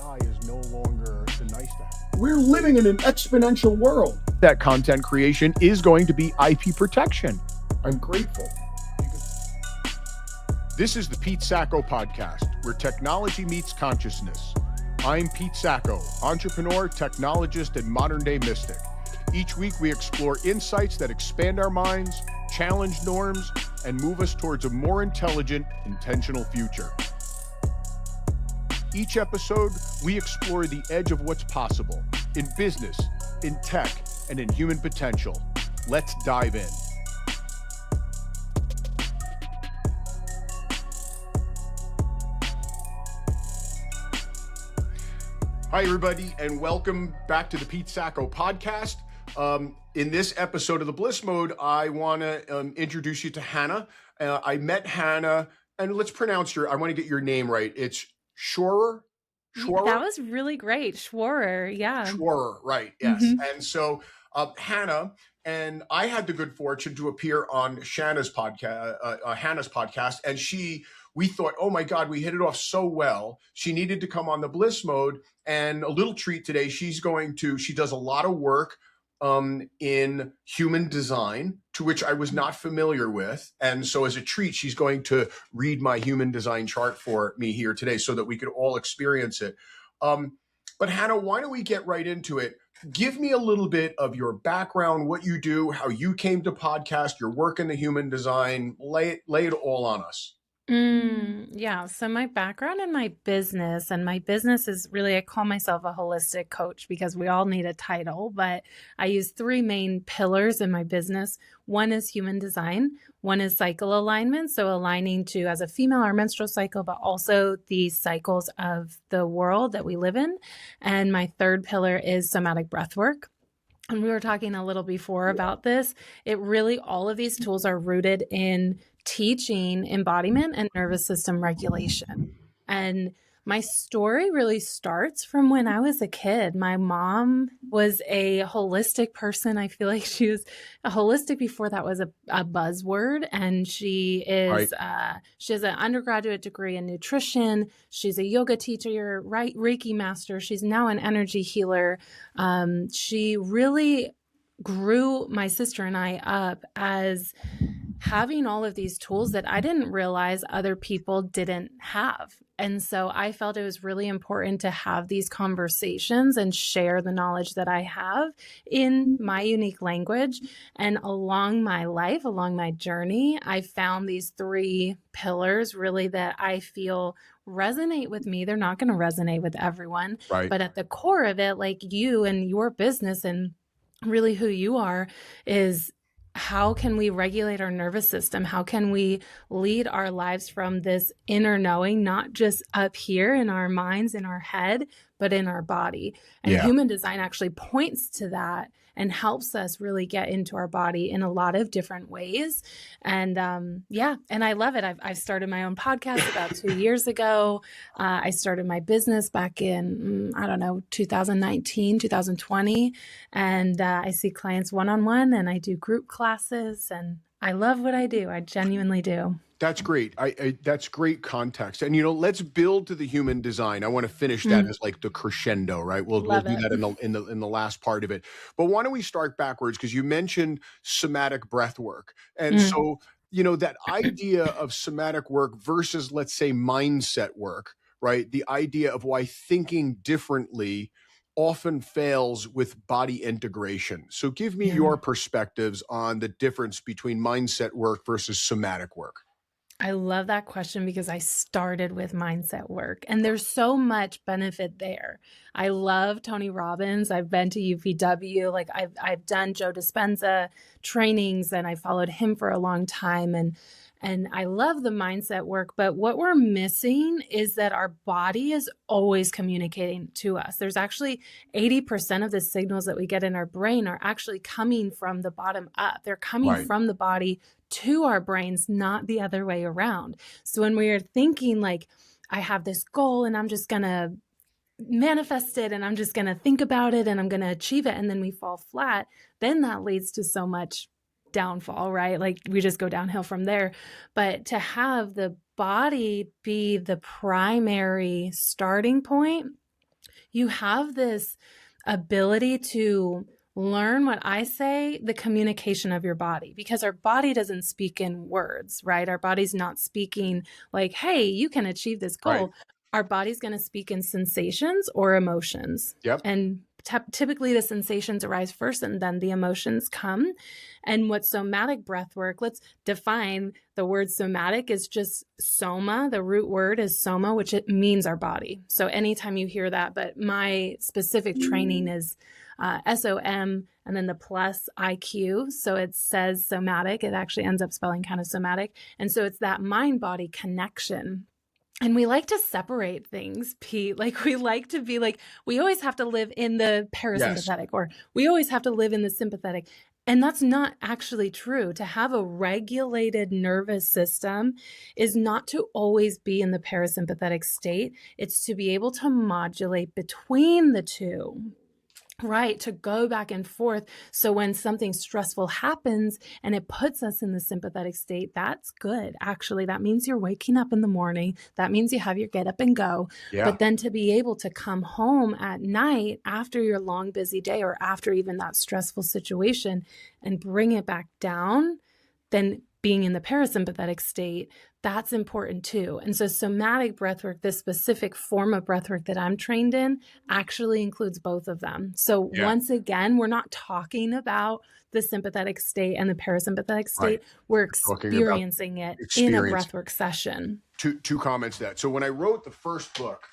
high is no longer the nice to have. We're living in an exponential world. That content creation is going to be IP protection. I'm grateful. This is the Pete Sacco Podcast, where technology meets consciousness. I'm Pete Sacco, entrepreneur, technologist, and modern-day mystic. Each week, we explore insights that expand our minds, challenge norms, and move us towards a more intelligent, intentional future. Each episode, we explore the edge of what's possible in business, in tech, and in human potential. Let's dive in. Hi, everybody, and welcome back to the Pete Sacco Podcast. In this episode of the Bliss Mode, I want to introduce you to Hannah. I met Hannah, and let's pronounce I want to get your name right. It's Schworer? That was really great. Schworer, yeah. Schworer, right, yes. Mm-hmm. And so Hannah and I had the good fortune to appear on Hannah's podcast, and we thought, oh my God, we hit it off so well. She needed to come on the Bliss Mode, and a little treat today, she does a lot of work in human design, to which I was not familiar with. And so as a treat, she's going to read my human design chart for me here today so that we could all experience it. But Hannah, why don't we get right into it? Give me a little bit of your background, what you do, how you came to podcast, your work in the human design, lay it all on us. Yeah. So my background in my business, and my business is really, I call myself a holistic coach because we all need a title, but I use three main pillars in my business. One is human design. One is cycle alignment. So aligning to, as a female, our menstrual cycle, but also the cycles of the world that we live in. And my third pillar is somatic breathwork. And we were talking a little before about this. It really, all of these tools are rooted in teaching embodiment and nervous system regulation. And my story really starts from when I was a kid. My mom was a holistic person. I feel like she was a holistic before that was a buzzword. And she is, she has an undergraduate degree in nutrition. She's a yoga teacher, Reiki master. She's now an energy healer. She really grew my sister and I up as having all of these tools that I didn't realize other people didn't have. And so I felt it was really important to have these conversations and share the knowledge that I have in my unique language. And along my life, along my journey, I found these three pillars really that I feel resonate with me. They're not going to resonate with everyone, but at the core of it, like you and your business and really who you are, is how can we regulate our nervous system? How can we lead our lives from this inner knowing, not just up here in our minds, in our head, but in our body? And human design actually points to that and helps us really get into our body in a lot of different ways. And and I love it. I've started my own podcast about 2 years ago. I started my business back in, 2019, 2020. And I see clients one-on-one, and I do group classes, and I love what I do. I genuinely do. That's great. That's great context. And, let's build to the human design. I want to finish that as like the crescendo, right? We'll do that in the last part of it. But why don't we start backwards? Because you mentioned somatic breath work. And so, that idea of somatic work versus, let's say, mindset work, right? The idea of why thinking differently often fails with body integration. So give me your perspectives on the difference between mindset work versus somatic work. I love that question because I started with mindset work, and there's so much benefit there. I love Tony Robbins. I've been to UPW. Like I've done Joe Dispenza trainings, and I followed him for a long time. And I love the mindset work, but what we're missing is that our body is always communicating to us. There's actually 80% of the signals that we get in our brain are actually coming from the bottom up. They're coming from the body to our brains, not the other way around. So when we are thinking like, I have this goal and I'm just going to manifest it and I'm just going to think about it and I'm going to achieve it, and then we fall flat, then that leads to so much downfall, right? Like we just go downhill from there. But to have the body be the primary starting point you have this ability to learn what I say, the communication of your body, because our body doesn't speak in words, right? Our body's not speaking like, hey, you can achieve this goal. Right. Our body's going to speak in sensations or emotions. Yep. And typically the sensations arise first and then the emotions come. And what somatic breath work, let's define the word somatic is just soma. The root word is soma, which it means our body. So anytime you hear that, but my specific training is SOM and then the plus IQ. So it says somatic. It actually ends up spelling kind of somatic. And so it's that mind-body connection. And we like to separate things, Pete. Like we like to be like, we always have to live in the parasympathetic or we always have to live in the sympathetic. And that's not actually true. To have a regulated nervous system is not to always be in the parasympathetic state. It's to be able to modulate between the two. Right, to go back and forth. So when something stressful happens and it puts us in the sympathetic state, that's good. Actually, that means you're waking up in the morning. That means you have your get up and go. Yeah. But then to be able to come home at night after your long, busy day or after even that stressful situation and bring it back down, then being in the parasympathetic state, that's important too. And so somatic breathwork, this specific form of breathwork that I'm trained in, actually includes both of them. So once again, we're not talking about the sympathetic state and the parasympathetic state. Right. We're experiencing it in a breathwork session. Two comments to that. So when I wrote the first book,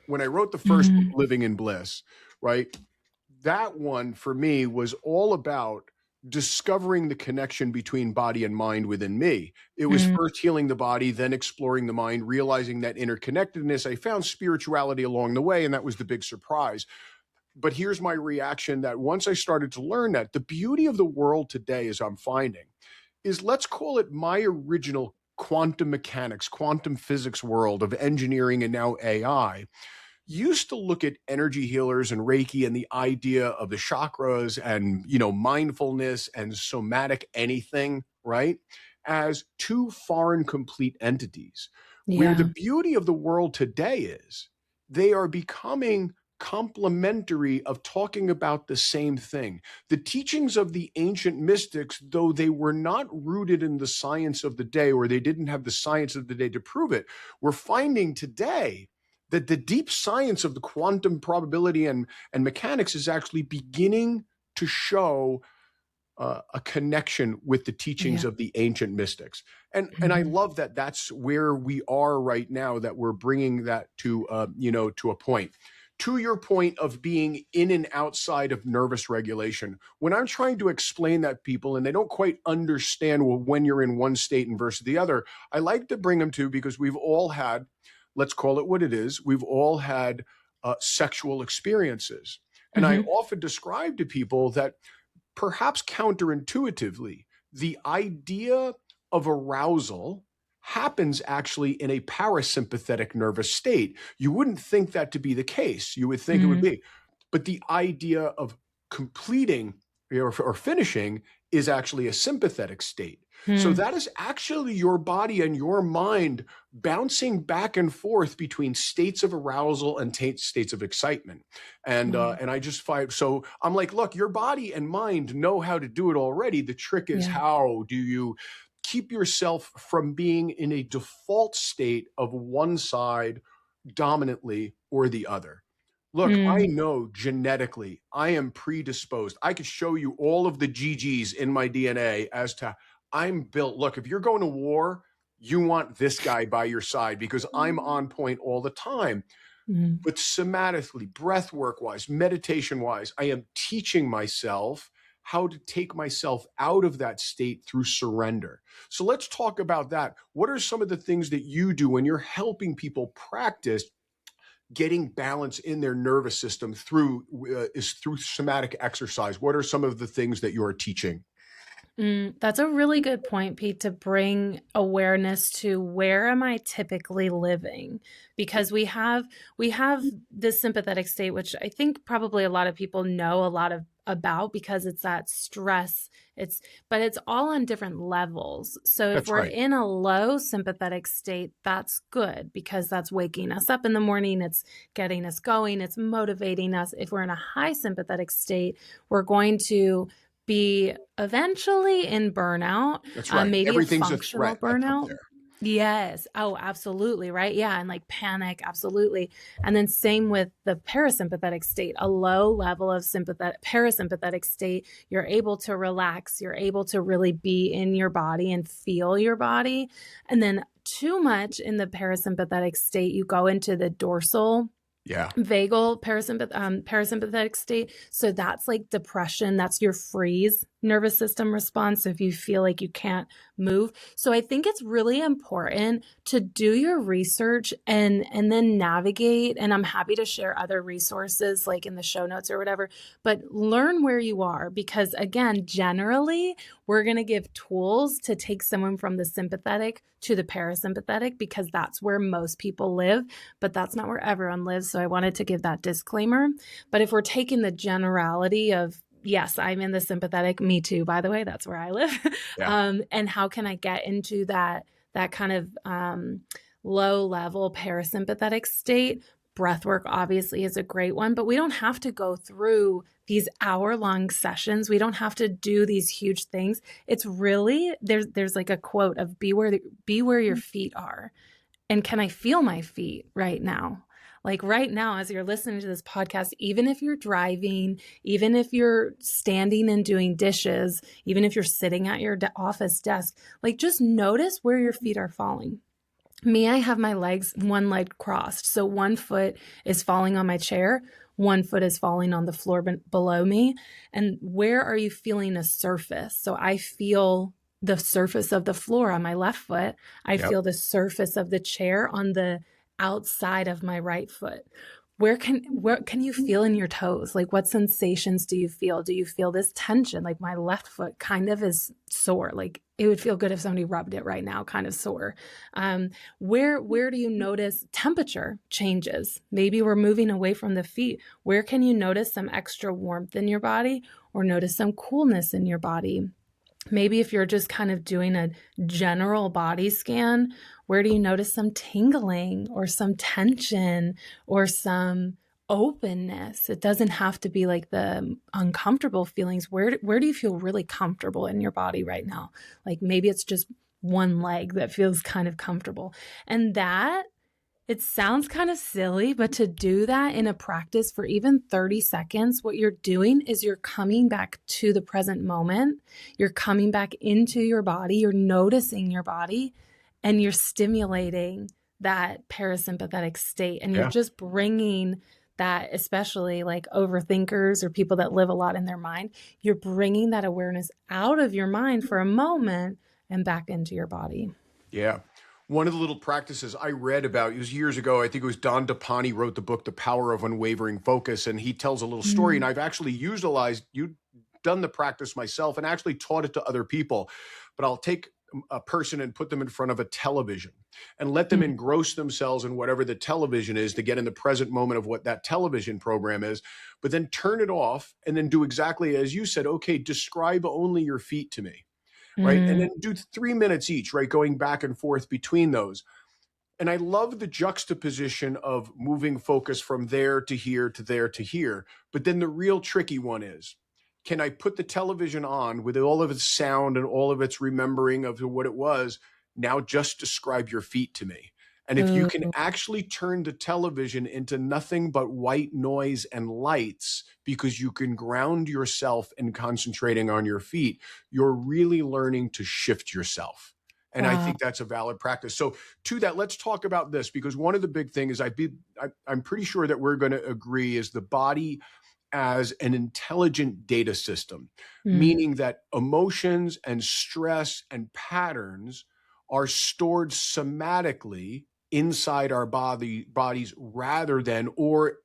book, Living in Bliss, right? That one for me was all about discovering the connection between body and mind within me. It was first healing the body, then exploring the mind, realizing that interconnectedness. I found spirituality along the way, and that was the big surprise. But here's my reaction that once I started to learn that, the beauty of the world today, as I'm finding, is let's call it my original quantum mechanics, quantum physics world of engineering and now AI, used to look at energy healers and Reiki and the idea of the chakras and, mindfulness and somatic anything, right? As two foreign complete entities. Yeah. Where the beauty of the world today is they are becoming complementary of talking about the same thing. The teachings of the ancient mystics, though they were not rooted in the science of the day, or they didn't have the science of the day to prove it, we're finding today that the deep science of the quantum probability and mechanics is actually beginning to show a connection with the teachings of the ancient mystics. And I love that that's where we are right now, that we're bringing that to a point. To your point of being in and outside of nervous regulation, when I'm trying to explain that to people and they don't quite understand when you're in one state and versus the other, I like to bring them to, because we've all had, let's call it what it is, we've all had sexual experiences. And I often describe to people that perhaps counterintuitively, the idea of arousal happens actually in a parasympathetic nervous state. You wouldn't think that to be the case. You would think it would be. But the idea of completing or finishing is actually a sympathetic state. So that is actually your body and your mind bouncing back and forth between states of arousal and states of excitement. And I just find, so I'm like, look, your body and mind know how to do it already. The trick is how do you keep yourself from being in a default state of one side dominantly or the other. Look, I know genetically I am predisposed. I could show you all of the GGs in my DNA as to I'm built. Look, if you're going to war, you want this guy by your side because I'm on point all the time. But somatically, breath work wise, meditation wise, I am teaching myself how to take myself out of that state through surrender. So let's talk about that. What are some of the things that you do when you're helping people practice getting balance in their nervous system through somatic exercise? What are some of the things that you're teaching? That's a really good point, Pete, to bring awareness to where am I typically living? Because we have this sympathetic state, which I think probably a lot of people know a lot about because it's that stress. But it's all on different levels. So if That's we're right. in a low sympathetic state, that's good because that's waking us up in the morning. It's getting us going. It's motivating us. If we're in a high sympathetic state, we're going to be eventually in burnout, That's right. maybe Everything's a a functional threat that's up burnout. there. Yes. Oh, absolutely. Right. Yeah. And like panic. Absolutely. And then same with the parasympathetic state, a low level of parasympathetic state. You're able to relax. You're able to really be in your body and feel your body. And then too much in the parasympathetic state, you go into the dorsal Yeah. vagal parasympathetic state. So that's like depression. That's your freeze nervous system response. So if you feel like you can't move. So I think it's really important to do your research and then navigate. And I'm happy to share other resources like in the show notes or whatever, but learn where you are because again, generally we're going to give tools to take someone from the sympathetic to the parasympathetic because that's where most people live, but that's not where everyone lives. So I wanted to give that disclaimer. But if we're taking the generality of, yes, I'm in the sympathetic, me too, by the way, that's where I live. Yeah. And how can I get into that kind of low level parasympathetic state? Breathwork obviously is a great one, but we don't have to go through these hour-long sessions. We don't have to do these huge things. It's really, there's like a quote of be where your feet are. And can I feel my feet right now? Like right now, as you're listening to this podcast, even if you're driving, even if you're standing and doing dishes, even if you're sitting at your office desk, like just notice where your feet are falling. Me, I have my legs, one leg crossed. So one foot is falling on my chair. One foot is falling on the floor below me. And where are you feeling a surface? So I feel the surface of the floor on my left foot. I feel the surface of the chair on the outside of my right foot. Where can you feel in your toes? Like what sensations do you feel? Do you feel this tension? Like my left foot kind of is sore. Like it would feel good if somebody rubbed it right now, kind of sore. Where do you notice temperature changes? Maybe we're moving away from the feet. Where can you notice some extra warmth in your body or notice some coolness in your body? Maybe if you're just kind of doing a general body scan, where do you notice some tingling or some tension or some openness? It doesn't have to be like the uncomfortable feelings. Where do you feel really comfortable in your body right now? Like maybe it's just one leg that feels kind of comfortable. And that, it sounds kind of silly, but to do that in a practice for even 30 seconds, what you're doing is you're coming back to the present moment. You're coming back into your body. You're noticing your body and you're stimulating that parasympathetic state. And you're just bringing that, especially like overthinkers or people that live a lot in their mind, you're bringing that awareness out of your mind for a moment and back into your body. Yeah. One of the little practices I read about, it was years ago, I think it was Don DePani wrote the book, The Power of Unwavering Focus, and he tells a little story, and I've actually done the practice myself and actually taught it to other people, but I'll take a person and put them in front of a television and let them engross themselves in whatever the television is to get in the present moment of what that television program is, but then turn it off and then do exactly as you said, okay, describe only your feet to me. Right. And then do 3 minutes each, right? Going back and forth between those. And I love the juxtaposition of moving focus from there to here to there to here. But then the real tricky one is, can I put the television on with all of its sound and all of its remembering of what it was? Now just describe your feet to me. And if you can actually turn the television into nothing but white noise and lights because you can ground yourself in concentrating on your feet, you're really learning to shift yourself. And I think that's a valid practice. So to that, let's talk about this, because one of the big things I'm pretty sure that we're going to agree is the body as an intelligent data system, meaning that emotions and stress and patterns are stored somatically inside our bodies rather than, or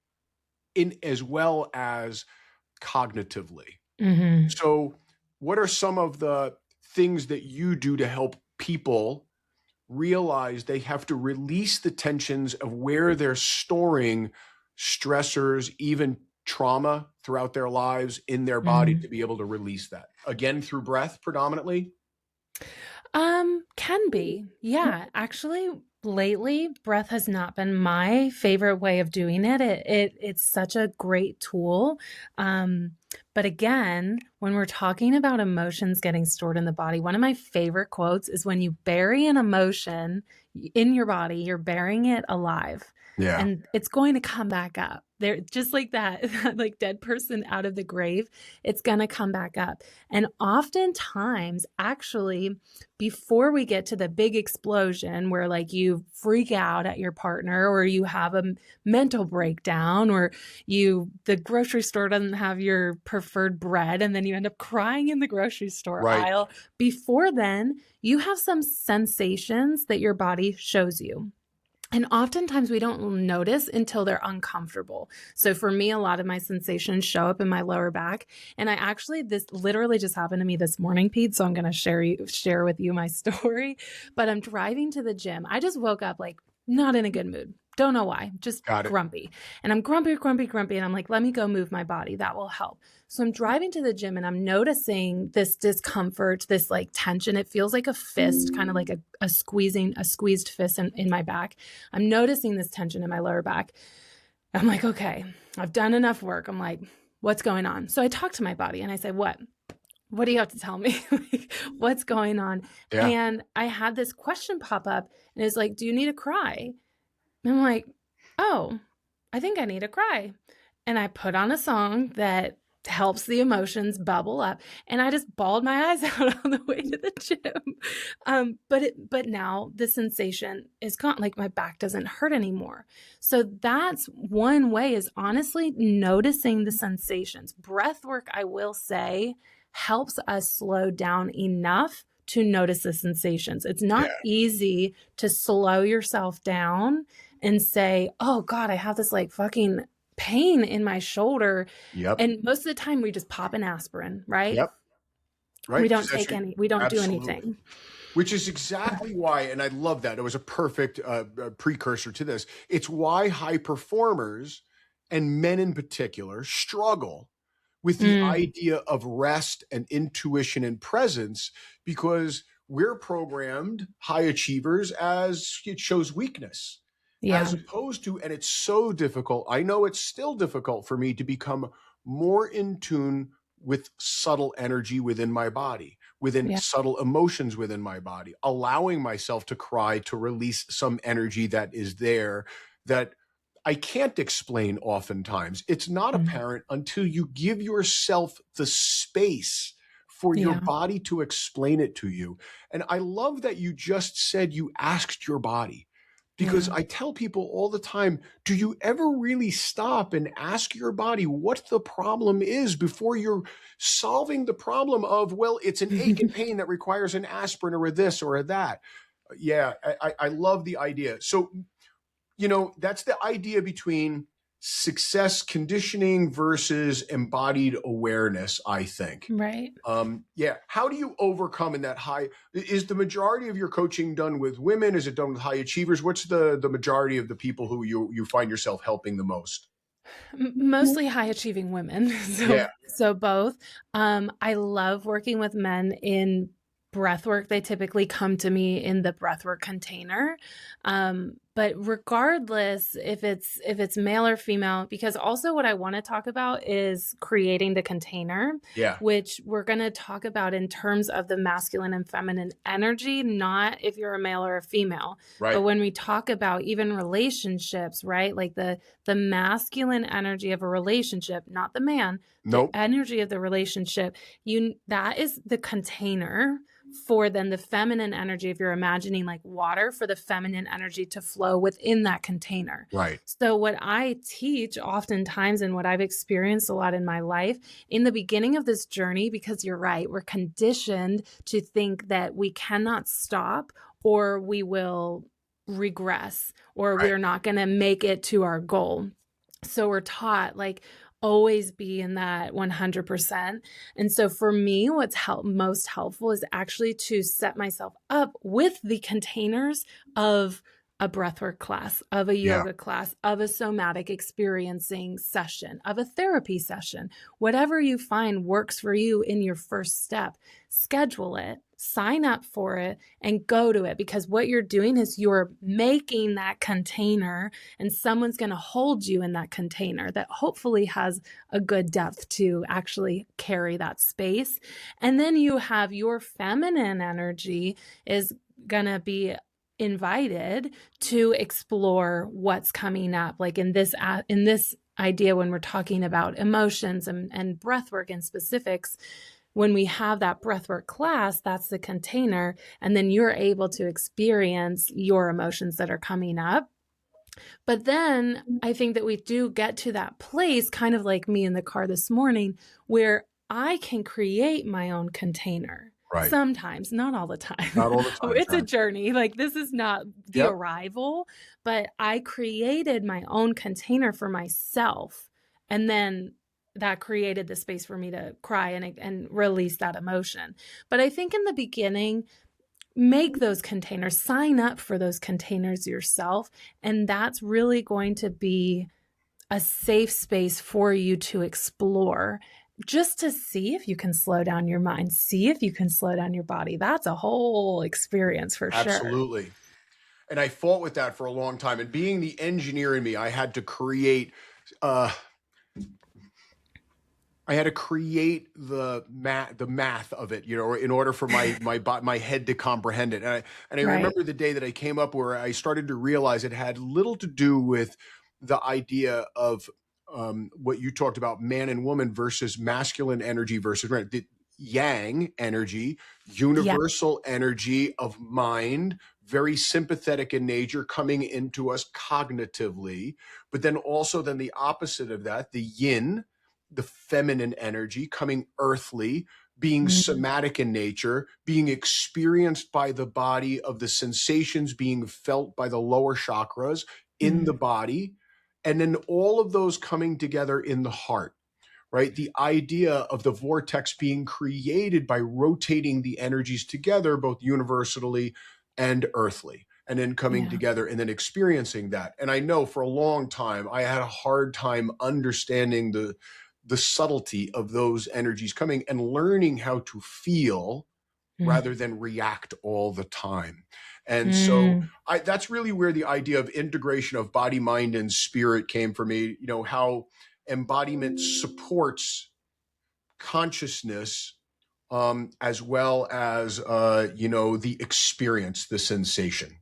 in as well as cognitively. So what are some of the things that you do to help people realize they have to release the tensions of where they're storing stressors, even trauma throughout their lives in their body to be able to release that? Again, through breath predominantly? Can be. Yeah. Actually, lately, breath has not been my favorite way of doing it. It's such a great tool. But again, when we're talking about emotions getting stored in the body, one of my favorite quotes is when you bury an emotion in your body, you're burying it alive. Yeah. And it's going to come back up. They're just like that like dead person out of the grave, it's going to come back up. And oftentimes, actually, before we get to the big explosion where like you freak out at your partner or you have a mental breakdown or the grocery store doesn't have your preferred bread and then you end up crying in the grocery store aisle. Before then, you have some sensations that your body shows you. And oftentimes we don't notice until they're uncomfortable. So for me, a lot of my sensations show up in my lower back. And this literally just happened to me this morning, Pete. So I'm going to share with you my story. But I'm driving to the gym. I just woke up like not in a good mood. Don't know why, just grumpy. And I'm grumpy. And I'm like, let me go move my body. That will help. So I'm driving to the gym and I'm noticing this discomfort, this like tension. It feels like a fist, kind of like a squeezed fist in my back. I'm noticing this tension in my lower back. I'm like, okay, I've done enough work. I'm like, what's going on? So I talk to my body and I say, what do you have to tell me? Like, what's going on? Yeah. And I had this question pop up and it's like, do you need to cry? And I'm like, oh, I think I need to cry. And I put on a song that helps the emotions bubble up. And I just bawled my eyes out on the way to the gym. But now the sensation is gone. Like my back doesn't hurt anymore. So that's one way, is honestly noticing the sensations. Breath work, I will say, helps us slow down enough to notice the sensations. It's not easy to slow yourself down and say, oh God, I have this like fucking pain in my shoulder. Yep. And most of the time we just pop an aspirin, right? Yep. Right. We don't do anything. Which is exactly why, and I love that. It was a perfect precursor to this. It's why high performers, and men in particular, struggle with the idea of rest and intuition and presence, because we're programmed, high achievers, as it shows weakness. Yeah. As opposed to, and it's so difficult, I know it's still difficult for me to become more in tune with subtle energy within my body, within subtle emotions within my body, allowing myself to cry, to release some energy that is there that I can't explain oftentimes. It's not apparent until you give yourself the space for your body to explain it to you. And I love that you just said you asked your body. Because I tell people all the time, do you ever really stop and ask your body what the problem is before you're solving the problem of, well, it's an ache and pain that requires an aspirin or a this or a that? Yeah, I love the idea. So, that's the idea between success conditioning versus embodied awareness, I think. Right. How do you overcome in that is the majority of your coaching done with women? Is it done with high achievers? What's the majority of the people who you find yourself helping the most? Mostly high achieving women. So both. I love working with men in breathwork. They typically come to me in the breathwork container. But regardless if it's male or female, because also what I want to talk about is creating the container, which we're going to talk about in terms of the masculine and feminine energy, not if you're a male or a female. Right. But when we talk about even relationships, right? Like the masculine energy of a relationship, not the man, the energy of the relationship, that is the container for then the feminine energy, if you're imagining like water, for the feminine energy to flow within that container. Right. So what I teach oftentimes, and what I've experienced a lot in my life, in the beginning of this journey, because you're right, we're conditioned to think that we cannot stop or we will regress or we're not going to make it to our goal. So we're taught like, always be in that 100%. And so for me, what's most helpful is actually to set myself up with the containers of a breathwork class, of a Yeah. yoga class, of a somatic experiencing session, of a therapy session, whatever you find works for you in your first step, schedule it, sign up for it, and go to it. Because what you're doing is you're making that container, and someone's going to hold you in that container that hopefully has a good depth to actually carry that space. And then you have your feminine energy is going to be invited to explore what's coming up. Like in this idea, when we're talking about emotions and breathwork and specifics, when we have that breathwork class, that's the container, and then you're able to experience your emotions that are coming up. But then I think that we do get to that place, kind of like me in the car this morning, where I can create my own container. Right. Sometimes, not all the time. Not all the time. It's a journey. Like, this is not the arrival, but I created my own container for myself. And then that created the space for me to cry and release that emotion. But I think in the beginning, make those containers, sign up for those containers yourself. And that's really going to be a safe space for you to explore, just to see if you can slow down your mind, see if you can slow down your body. That's a whole experience for sure. Absolutely. And I fought with that for a long time. And being the engineer in me, I had to create the math of it, in order for my head to comprehend it. And I remember the day that I came up where I started to realize it had little to do with the idea of what you talked about, man and woman versus masculine energy versus the yang energy, universal energy of mind, very sympathetic in nature, coming into us cognitively, but then also the opposite of that, the yin, the feminine energy, coming earthly, being somatic in nature, being experienced by the body, of the sensations being felt by the lower chakras in the body, and then all of those coming together in the heart, right? The idea of the vortex being created by rotating the energies together, both universally and earthly, and then coming together and then experiencing that. And I know for a long time, I had a hard time understanding the subtlety of those energies coming and learning how to feel rather than react all the time. And so that's really where the idea of integration of body, mind, and spirit came for me, how embodiment supports consciousness, as well as, the experience, the sensation.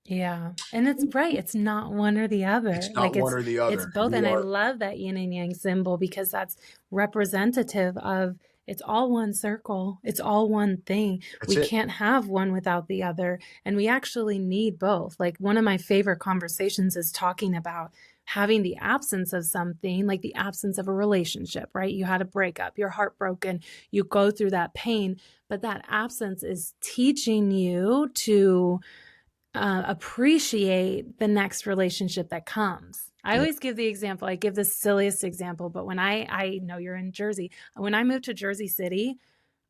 Yeah. And it's right. It's not one or the other. It's not one or the other. It's both. And I love that yin and yang symbol, because that's representative of, it's all one circle. It's all one thing. We can't have one without the other. And we actually need both. Like, one of my favorite conversations is talking about having the absence of something, like the absence of a relationship, right? You had a breakup, you're heartbroken, you go through that pain, but that absence is teaching you to appreciate the next relationship that comes. I always give the example, I give the silliest example, but when I know you're in Jersey, when I moved to Jersey City,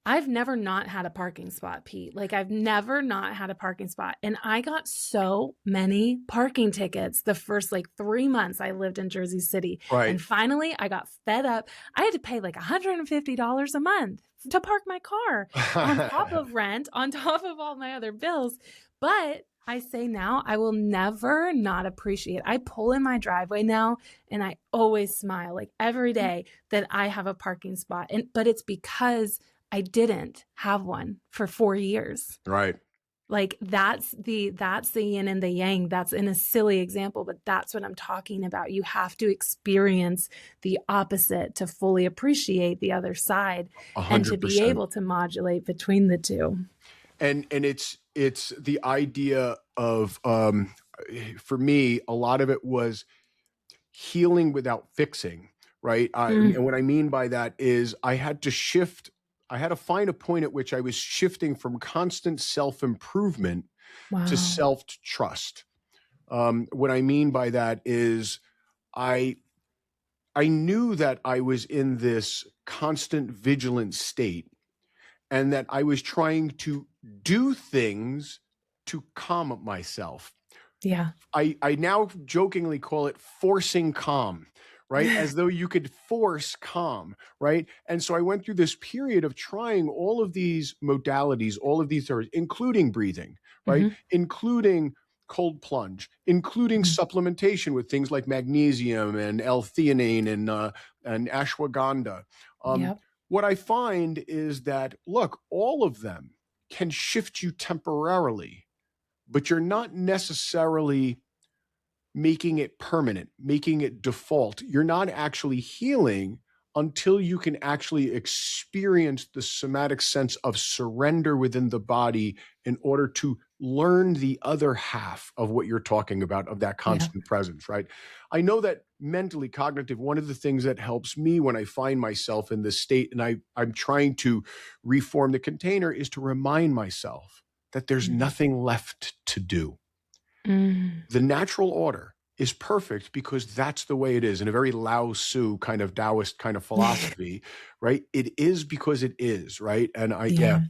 I've never not had a parking spot, Pete. Like, I've never not had a parking spot. And I got so many parking tickets the first 3 months I lived in Jersey City. Right. And finally I got fed up. I had to pay like $150 a month to park my car on top of rent, on top of all my other bills. But I say now, I will never not appreciate. I pull in my driveway now and I always smile, like, every day that I have a parking spot. But it's because I didn't have one for 4 years. Right. Like, that's the yin and the yang. That's in a silly example, but that's what I'm talking about. You have to experience the opposite to fully appreciate the other side 100%. And to be able to modulate between the two. And it's the idea of, for me, a lot of it was healing without fixing, right? And what I mean by that is I had to find a point at which I was shifting from constant self-improvement to self-trust. What I mean by that is I knew that I was in this constant vigilant state, and that I was trying to do things to calm myself, Yeah. I now jokingly call it forcing calm, right? As though you could force calm, right? And so I went through this period of trying all of these modalities, all of these therapies, including breathing, right? Hmm. Including cold plunge, including supplementation with things like magnesium and L-theanine and ashwagandha. Yep. What I find is that, look, all of them can shift you temporarily, but you're not necessarily making it permanent, making it default. You're not actually healing until you can actually experience the somatic sense of surrender within the body in order to learn the other half of what you're talking about, of that Yeah. constant presence, right? I know that mentally cognitive, one of the things that helps me when I find myself in this state and I'm trying to reform the container is to remind myself that there's nothing left to do. The natural order is perfect because that's the way it is, in a very Lao Tzu kind of Taoist kind of philosophy, right? It is because it is, right? And Yeah.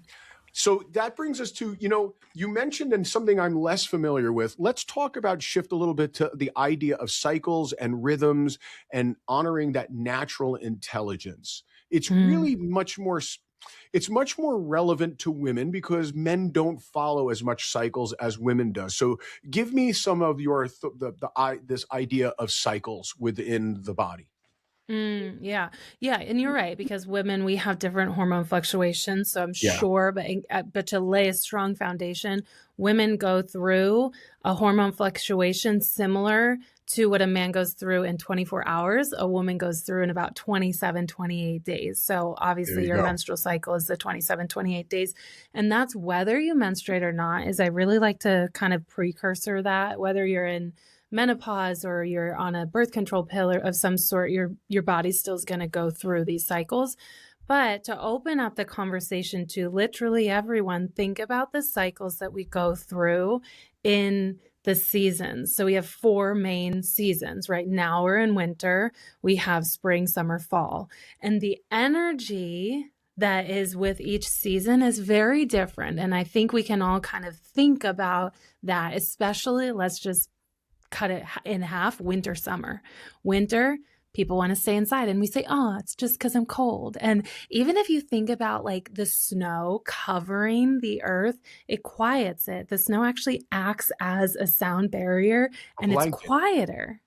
So that brings us to, you mentioned, and something I'm less familiar with. Let's talk about, shift a little bit to the idea of cycles and rhythms and honoring that natural intelligence. It's really much more relevant to women because men don't follow as much cycles as women do. So give me some of your this idea of cycles within the body. Yeah. Yeah. And you're right, because women, we have different hormone fluctuations. So I'm Yeah. sure, but to lay a strong foundation, women go through a hormone fluctuation similar to what a man goes through in 24 hours. A woman goes through in about 27, 28 days. So obviously your menstrual cycle is the 27, 28 days. And that's whether you menstruate or not, is I really like to kind of precursor that, whether you're in menopause or you're on a birth control pill of some sort, your body still is going to go through these cycles. But to open up the conversation to literally everyone, think about the cycles that we go through in the seasons. So we have 4 main seasons. Right now we're in winter. We have spring, summer, fall. And the energy that is with each season is very different. And I think we can all kind of think about that, especially, let's just cut it in half, winter, summer. Winter, people want to stay inside and we say, oh, it's just because I'm cold. And even if you think about like the snow covering the earth, it quiets it. The snow actually acts as a sound barrier and it's quieter.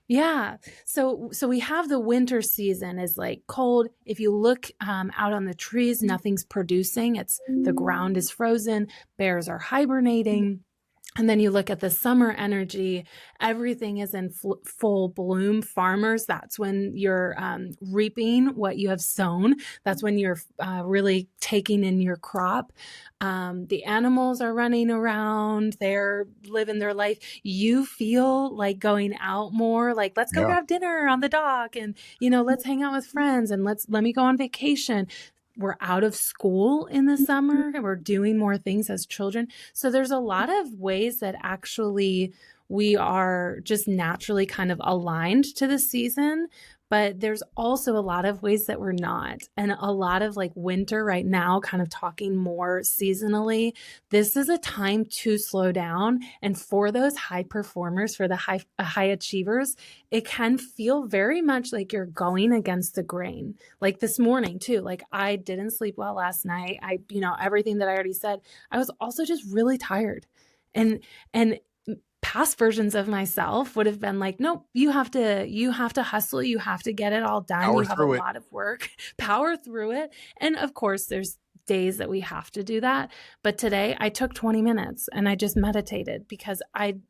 Yeah. So we have the winter season is like cold. If you look out on the trees, nothing's producing. The ground is frozen. Bears are hibernating. And then you look at the summer energy, everything is in full bloom. Farmers, that's when you're reaping what you have sown. That's when you're really taking in your crop. The animals are running around, they're living their life. You feel like going out more, like let's go grab dinner on the dock and, let's hang out with friends and let me go on vacation. We're out of school in the summer and we're doing more things as children. So there's a lot of ways that actually we are just naturally kind of aligned to the season, but there's also a lot of ways that we're not. And a lot of like winter right now, kind of talking more seasonally, this is a time to slow down. And for those high performers, for the high achievers, it can feel very much like you're going against the grain. Like this morning too, like I didn't sleep well last night. Everything that I already said, I was also just really tired. And past versions of myself would have been like, nope, you have to hustle. You have to get it all done. You have a lot of work, power through it. And of course there's days that we have to do that. But today I took 20 minutes and I just meditated because I've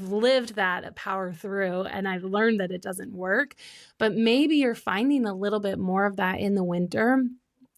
lived that power through and I've learned that it doesn't work, but maybe you're finding a little bit more of that in the winter.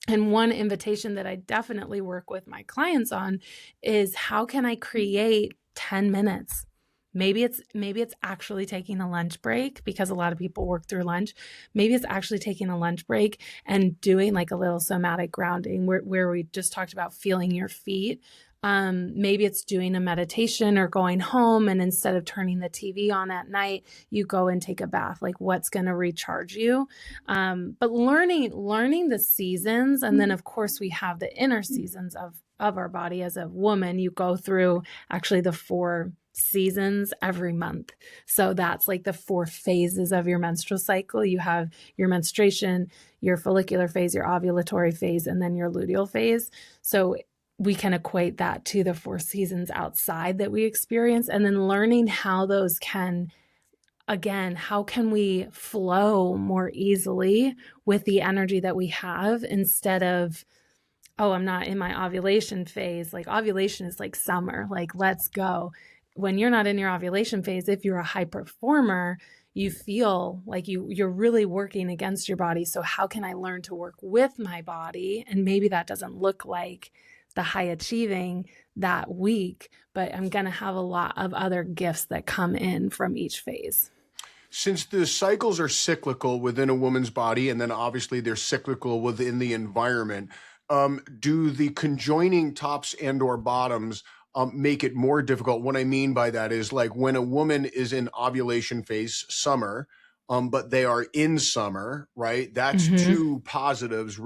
And one invitation that I definitely work with my clients on is how can I create 10 minutes? Maybe it's actually taking a lunch break because a lot of people work through lunch. Maybe it's actually taking a lunch break and doing like a little somatic grounding where we just talked about feeling your feet. Maybe it's doing a meditation or going home and instead of turning the TV on at night, you go and take a bath. Like what's going to recharge you? But learning the seasons. And then of course we have the inner seasons of our body. As a woman, you go through actually the 4 seasons every month. So that's like the 4 phases of your menstrual cycle. You have your menstruation, your follicular phase, your ovulatory phase, and then your luteal phase. So we can equate that to the 4 seasons outside that we experience, and then learning how those can, again, how can we flow more easily with the energy that we have instead of, oh, I'm not in my ovulation phase. Like ovulation is like summer, like let's go. When you're not in your ovulation phase, if you're a high performer, you feel like you're really working against your body. So how can I learn to work with my body? And maybe that doesn't look like the high achieving that week, but I'm going to have a lot of other gifts that come in from each phase. Since the cycles are cyclical within a woman's body, and then obviously they're cyclical within the environment, do the conjoining tops and or bottoms make it more difficult? What I mean by that is like when a woman is in ovulation phase, summer, but they are in summer, right? That's two positives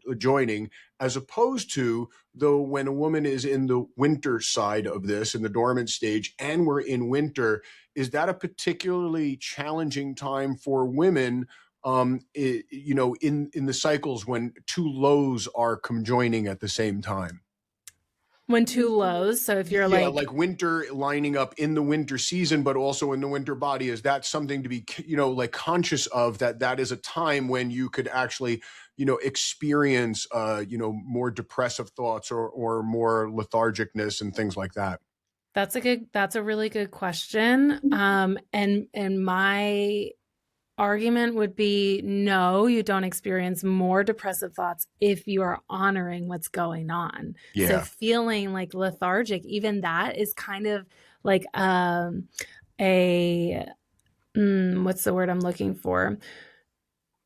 adjoining, as opposed to though when a woman is in the winter side of this, in the dormant stage, and we're in winter, is that a particularly challenging time for women? In the cycles when 2 lows are conjoining at the same time. When 2 lows, so if you're like winter lining up in the winter season, but also in the winter body, is that something to be, like conscious of, that is a time when you could actually, experience, more depressive thoughts or more lethargicness and things like that? That's a really good question. And my argument would be, no, you don't experience more depressive thoughts if you are honoring what's going on. Yeah. So feeling like lethargic, even that is kind of like what's the word I'm looking for?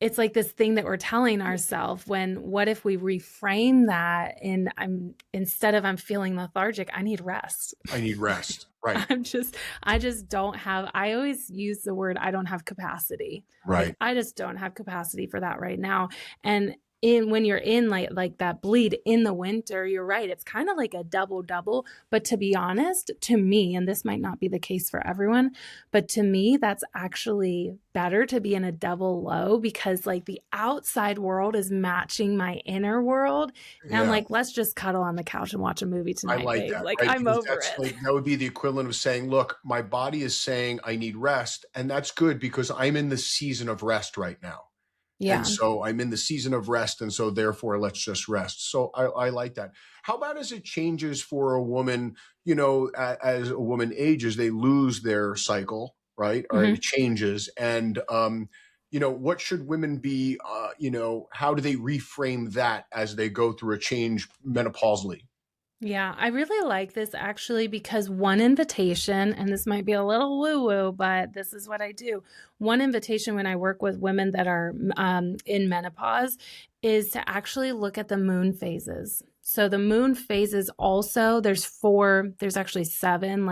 It's like this thing that we're telling ourselves what if we reframe that and instead of I'm feeling lethargic, I need rest. I need rest. Right. I just don't have, I always use the word, I don't have capacity. Right. Like, I just don't have capacity for that right now. And when you're in like that bleed in the winter, you're right. It's kind of like a double, but to be honest, to me, and this might not be the case for everyone, but to me, that's actually better to be in a double low because like the outside world is matching my inner world. And I'm like, let's just cuddle on the couch and watch a movie tonight. I like babe. that. Like right? I'm Because over it. Like, that would be the equivalent of saying, look, my body is saying I need rest. And that's good because I'm in the season of rest right now. Yeah. And so I'm in the season of rest. And so therefore, let's just rest. So I like that. How about as it changes for a woman, as a woman ages, they lose their cycle, right? Or it changes. And, what should women be, how do they reframe that as they go through a change menopausally? Yeah, I really like this actually because one invitation, and this might be a little woo-woo, but this is what I do. One invitation when I work with women that are in menopause is to actually look at the moon phases. So the moon phases also, there's actually 7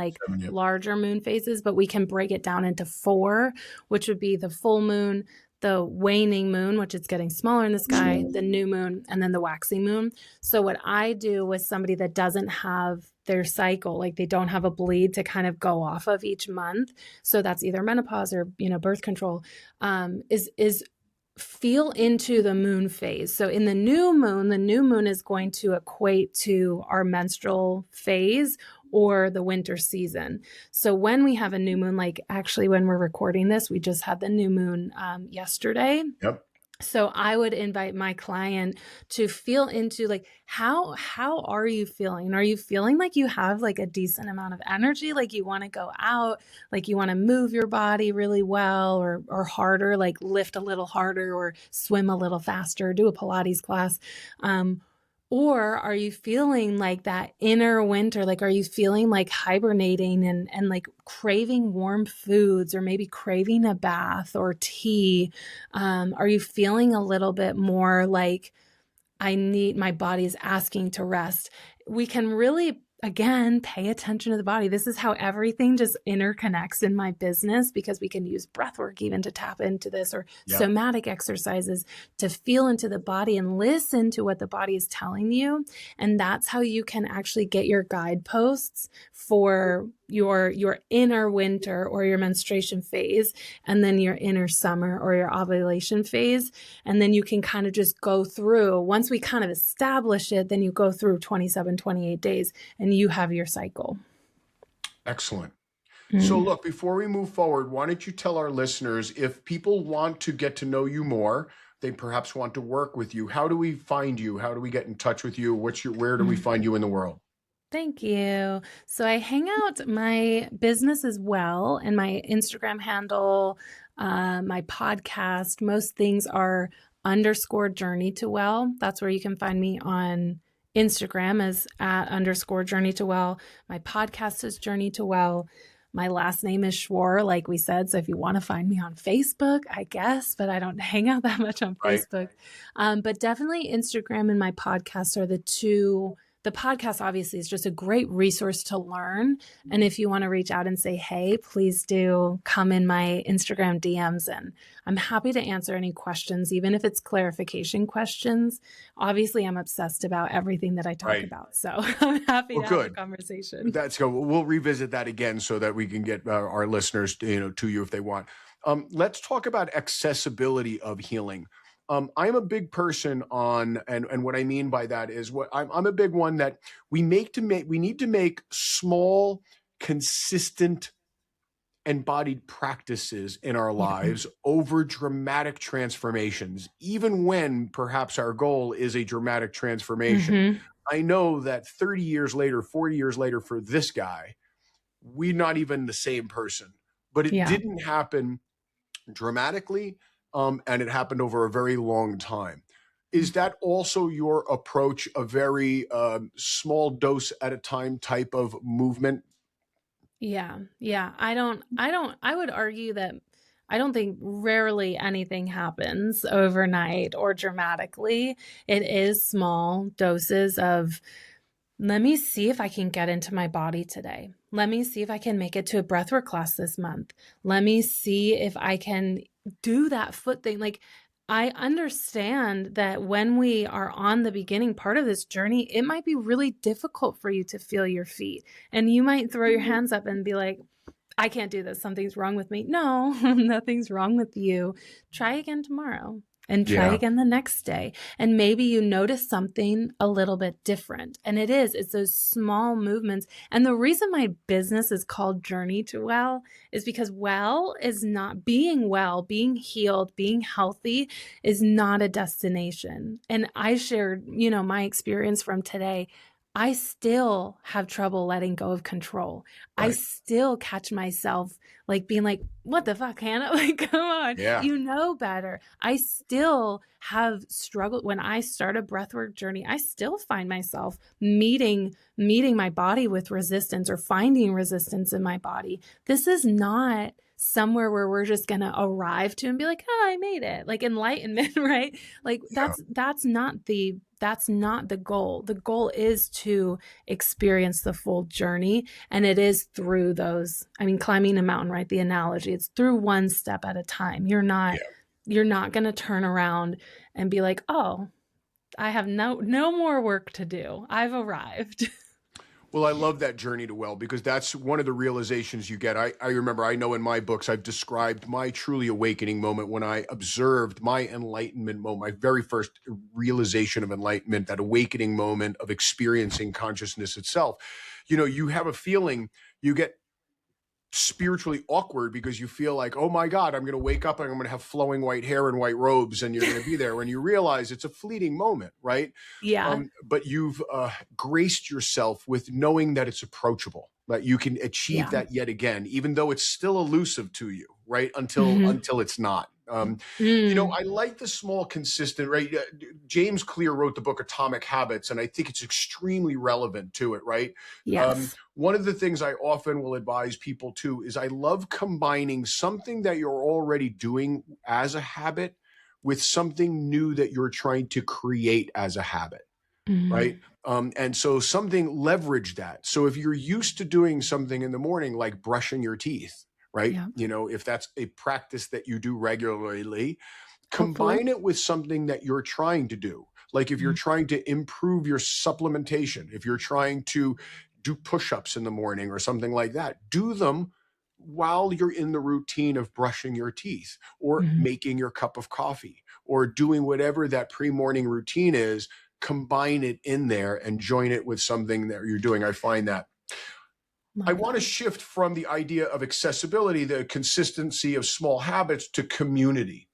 larger moon phases, but we can break it down into 4, which would be the full moon, the waning moon, which is getting smaller in the sky, the new moon, and then the waxing moon. So what I do with somebody that doesn't have their cycle, like they don't have a bleed to kind of go off of each month, so that's either menopause or birth control, is feel into the moon phase. So in the new moon is going to equate to our menstrual phase or the winter season. So when we have a new moon, like actually when we're recording this, we just had the new moon yesterday. Yep. So I would invite my client to feel into like, how are you feeling? Are you feeling like you have like a decent amount of energy? Like you want to go out, like you want to move your body really well or harder, like lift a little harder or swim a little faster, do a Pilates class. Or are you feeling like that inner winter? Like, are you feeling like hibernating and like craving warm foods or maybe craving a bath or tea? Are you feeling a little bit more like my body is asking to rest? We can really, again, pay attention to the body. This is how everything just interconnects in my business because we can use breathwork even to tap into this or somatic exercises to feel into the body and listen to what the body is telling you. And that's how you can actually get your guideposts for, your inner winter or your menstruation phase, and then your inner summer or your ovulation phase. And then you can kind of just go through, once we kind of establish it, then you go through 27, 28 days and you have your cycle. Excellent. So look, before we move forward, why don't you tell our listeners, if people want to get to know you more, they perhaps want to work with you, how do we find you? How do we get in touch with you? Where do we find you in the world? Thank you. So I hang out my business as well, and my Instagram handle, my podcast, most things are _journey to well. That's where you can find me on Instagram as at _journey to well. My podcast is Journey to Well. My last name is Schwar, like we said. So if you want to find me on Facebook, I guess, but I don't hang out that much on Facebook. But definitely Instagram and my podcast are the two. The podcast obviously is just a great resource to learn. And if you want to reach out and say, hey, please do come in my Instagram DMs, and I'm happy to answer any questions, even if it's clarification questions. Obviously, I'm obsessed about everything that I talk about. So I'm happy to have a conversation. That's good. We'll revisit that again so that we can get our listeners to you if they want. Let's talk about accessibility of healing. I'm a big person on, and what I mean by that is I'm a big one that we need to make small, consistent, embodied practices in our lives over dramatic transformations, even when perhaps our goal is a dramatic transformation. I know that 30 years later, 40 years later for this guy, we're not even the same person, but it didn't happen dramatically. And it happened over a very long time. Is that also your approach, a very small dose at a time type of movement? Yeah. I would argue that I don't think rarely anything happens overnight or dramatically. It is small doses of, let me see if I can get into my body today. Let me see if I can make it to a breathwork class this month. Let me see if I can do that foot thing. Like, I understand that when we are on the beginning part of this journey, it might be really difficult for you to feel your feet. And you might throw your hands up and be like, I can't do this. Something's wrong with me. No, nothing's wrong with you. Try again tomorrow. And try again the next day. And maybe you notice something a little bit different. And it's those small movements. And the reason my business is called Journey to Well is because well is not being well, being healed, being healthy is not a destination. And I shared, my experience from today. I still have trouble letting go of control. I still catch myself like being like, what the fuck, Hannah? Like, come on, you know better. I still have struggled when I start a breathwork journey. I still find myself meeting my body with resistance or finding resistance in my body. This is not somewhere where we're just going to arrive to and be like, oh, I made it, like enlightenment, right? Like that's not the goal. The goal is to experience the full journey. And it is through those, climbing a mountain, right? The analogy, it's through one step at a time. You're not going to turn around and be like, oh, I have no more work to do. I've arrived. Well, I love that journey to well, because that's one of the realizations you get. I remember, I know in my books, I've described my truly awakening moment when I observed my enlightenment moment, my very first realization of enlightenment, that awakening moment of experiencing consciousness itself. You have a feeling, you get spiritually awkward because you feel like, oh my God, I'm going to wake up and I'm going to have flowing white hair and white robes, and you're going to be there when you realize it's a fleeting moment, right? Yeah. But you've graced yourself with knowing that it's approachable, that you can achieve that yet again, even though it's still elusive to you, right? Until it's not. I like the small, consistent, right? James Clear wrote the book Atomic Habits, and I think it's extremely relevant to it, right? Yes. One of the things I often will advise people to is I love combining something that you're already doing as a habit with something new that you're trying to create as a habit, right? And so leverage that. So if you're used to doing something in the morning, like brushing your teeth, right? Yeah. If that's a practice that you do regularly, combine it with something that you're trying to do. Like if you're trying to improve your supplementation, if you're trying to do push-ups in the morning or something like that. Do them while you're in the routine of brushing your teeth or making your cup of coffee or doing whatever that pre-morning routine is. Combine it in there and join it with something that you're doing. I find that. I want to shift from the idea of accessibility, the consistency of small habits, to community.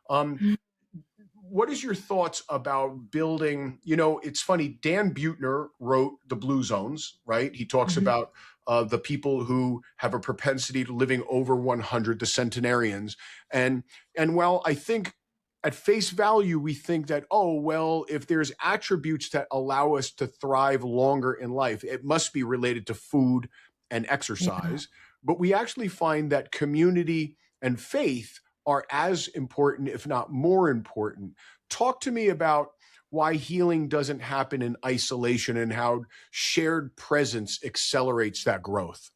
What is your thoughts about building, it's funny, Dan Buettner wrote The Blue Zones, right? He talks about the people who have a propensity to living over 100, the centenarians. And while I think at face value, we think that, oh, well, if there's attributes that allow us to thrive longer in life, it must be related to food and exercise. But we actually find that community and faith are as important, if not more important. Talk to me about why healing doesn't happen in isolation and how shared presence accelerates that growth.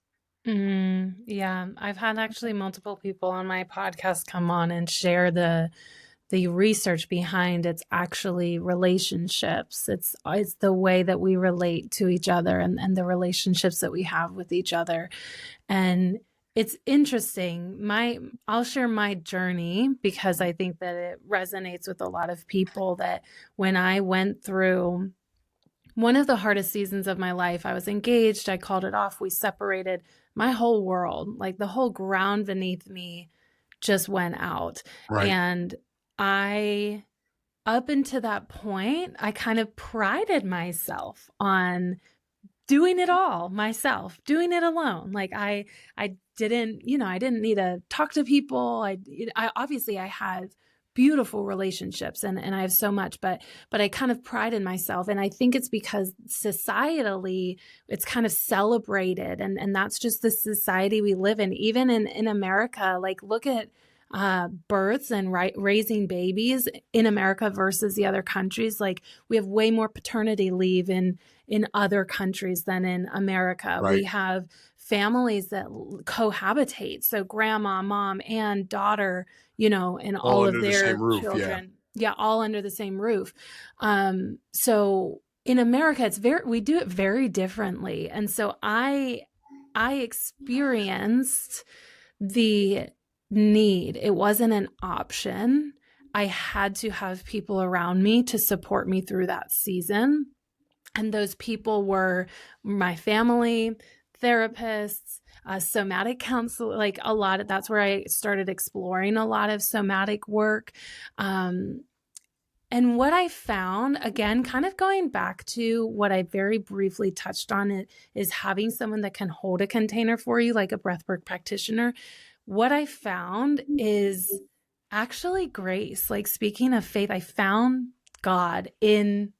Yeah, I've had actually multiple people on my podcast come on and share the research behind it's actually relationships. It's the way that we relate to each other and the relationships that we have with each other. And it's interesting. I'll share my journey because I think that it resonates with a lot of people, that when I went through one of the hardest seasons of my life, I was engaged, I called it off, we separated, my whole world, like the whole ground beneath me just went out. Right. And up until that point, I kind of prided myself on doing it all myself, doing it alone. Like I didn't need to talk to people. I obviously I had beautiful relationships and I have so much, but I kind of prided myself. And I think it's because societally it's kind of celebrated. And that's just the society we live in. Even in America, like look at births and raising babies in America versus the other countries. Like we have way more paternity leave in other countries than in America. Right. We have families that cohabitate. So grandma, mom, and daughter, and all of their children. Yeah, all under the same roof. So in America, we do it very differently. And so I experienced the need. It wasn't an option. I had to have people around me to support me through that season. And those people were my family, therapists, somatic counsel, like a lot of, that's where I started exploring a lot of somatic work. And what I found, again, kind of going back to what I very briefly touched on, is having someone that can hold a container for you, like a breathwork practitioner. What I found is actually grace. Like speaking of faith, I found God in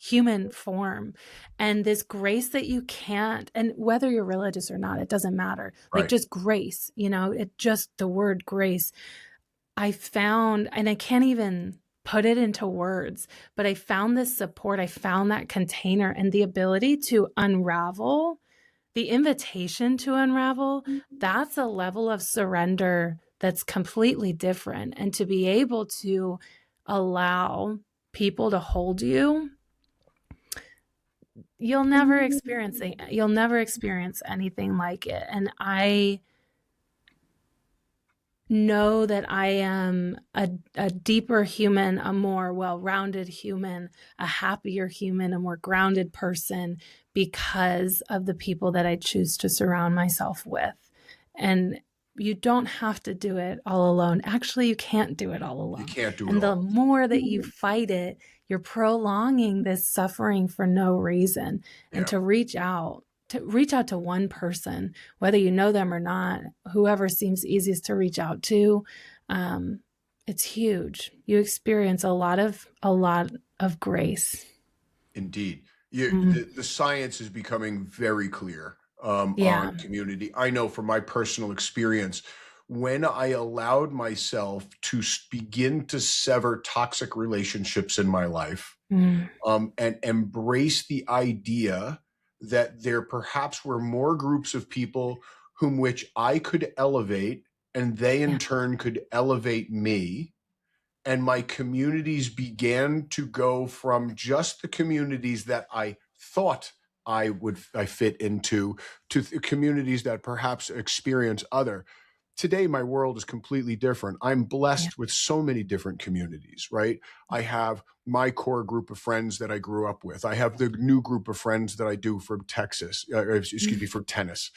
human form and this grace that you can't, and whether you're religious or not, it doesn't matter. Like just grace, the word grace I found, and I can't even put it into words, but I found this support. I found that container and the ability to unravel, the invitation to unravel. That's a level of surrender that's completely different. And to be able to allow people to hold you, you'll never experience anything like it. And I know that I am a deeper human, a more well-rounded human, a happier human, a more grounded person because of the people that I choose to surround myself with. And you don't have to do it all alone. Actually, you can't do it all alone. You can't do it and all. The more that you fight it, you're prolonging this suffering for no reason. And to reach out to one person, whether you know them or not, whoever seems easiest to reach out to, it's huge. You experience a lot of grace. Indeed. The science is becoming very clear on community. I know from my personal experience, when I allowed myself to begin to sever toxic relationships in my life and embrace the idea that there perhaps were more groups of people whom which I could elevate, and they in turn could elevate me. And my communities began to go from just the communities that I thought I fit into communities that perhaps experience other. Today, my world is completely different. I'm Yeah. blessed with so many different communities, right? I have my core group of friends that I grew up with. I have the new group of friends that I do from Texas, for tennis.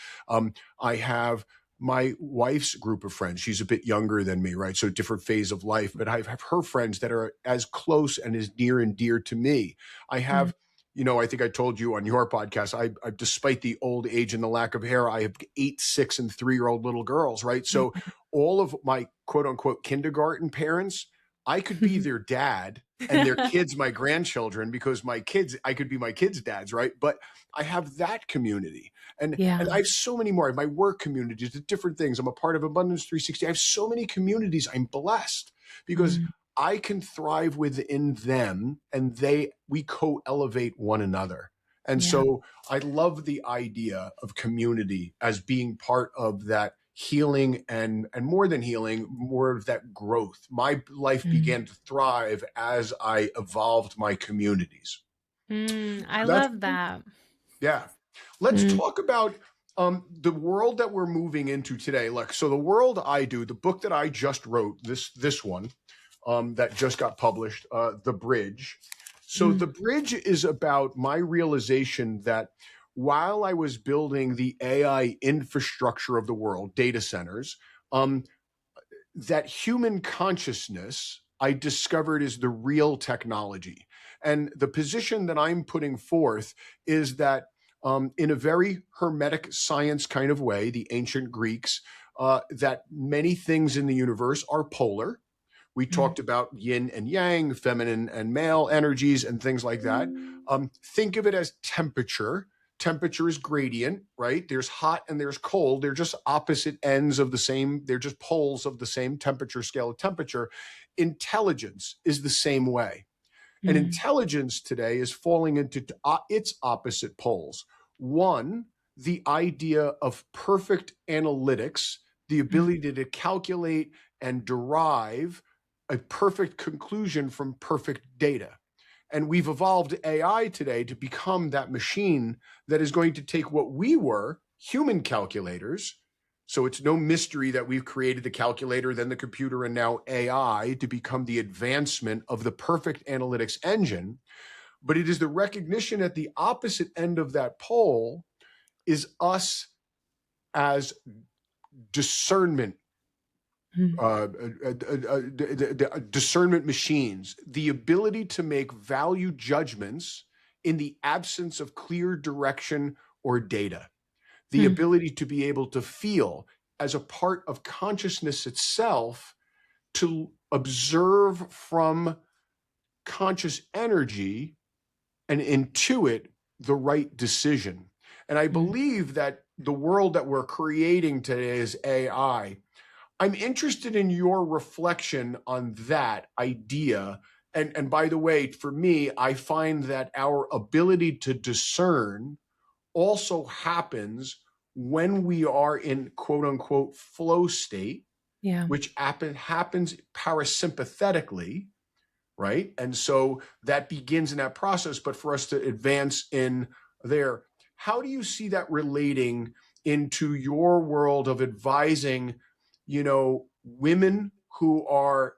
I have my wife's group of friends. She's a bit younger than me, right? So different phase of life, but I have her friends that are as close and as near and dear to me. I have, I think I told you on your podcast, I despite the old age and the lack of hair, I have 8, 6, and 3-year-old little girls, right? So all of my quote unquote kindergarten parents, I could be their dad and their kids, my grandchildren, because I could be my kids' dads, right? But I have that community. And I have so many more. My work communities, the different things. I'm a part of Abundance 360. I have so many communities. I'm blessed because I can thrive within them, and we co-elevate one another. And so I love the idea of community as being part of that healing and more than healing, more of that growth. My life began to thrive as I evolved my communities. I love that. Yeah. Let's talk about the world that we're moving into today. Look, so the world I do, the book that I just wrote, this one, that just got published, The Bridge. So The Bridge is about my realization that while I was building the AI infrastructure of the world, data centers, that human consciousness I discovered is the real technology. And the position that I'm putting forth is that in a very hermetic science kind of way, the ancient Greeks, that many things in the universe are polar. We talked about yin and yang, feminine and male energies, and things like that. Think of it as temperature. Temperature is gradient, right? There's hot and there's cold. They're just opposite ends of the same, they're just poles of the same temperature scale of temperature. Intelligence is the same way. And intelligence today is falling into its opposite poles. One, the idea of perfect analytics, the ability to calculate and derive a perfect conclusion from perfect data. And we've evolved AI today to become that machine that is going to take what we were, human calculators. So it's no mystery that we've created the calculator, then the computer, and now AI to become the advancement of the perfect analytics engine. But it is the recognition at the opposite end of that pole is us as discernment discernment machines, the ability to make value judgments in the absence of clear direction or data, the ability to be able to feel as a part of consciousness itself, to observe from conscious energy and intuit the right decision. And I believe that the world that we're creating today is AI. I'm interested in your reflection on that idea. And by the way, for me, I find that our ability to discern also happens when we are in quote unquote flow state, which happens parasympathetically, right? And so that begins in that process. But for us to advance in there, how do you see that relating into your world of advising, women who are,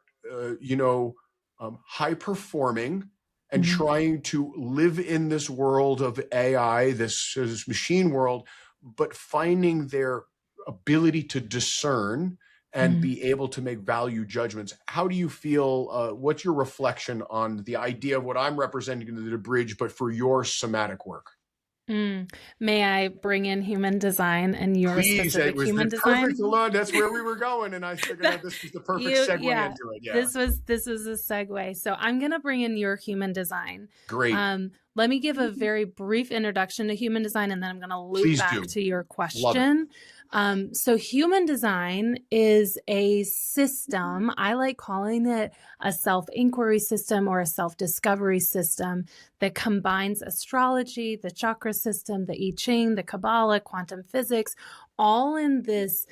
high performing and trying to live in this world of AI, this machine world, but finding their ability to discern and be able to make value judgments? How do you feel? What's your reflection on the idea of what I'm representing in the bridge, but for your somatic work? May I bring in human design and your specific human design? Perfect, Alon. That's where we were going, and I figured that this was the perfect segue into it. Yeah, this was a segue. So I'm gonna bring in your human design. Great. Let me give a very brief introduction to human design, and then I'm gonna loop back to your question. So human design is a system. I like calling it a self-inquiry system or a self-discovery system that combines astrology, the chakra system, the I Ching, the Kabbalah, quantum physics, all in this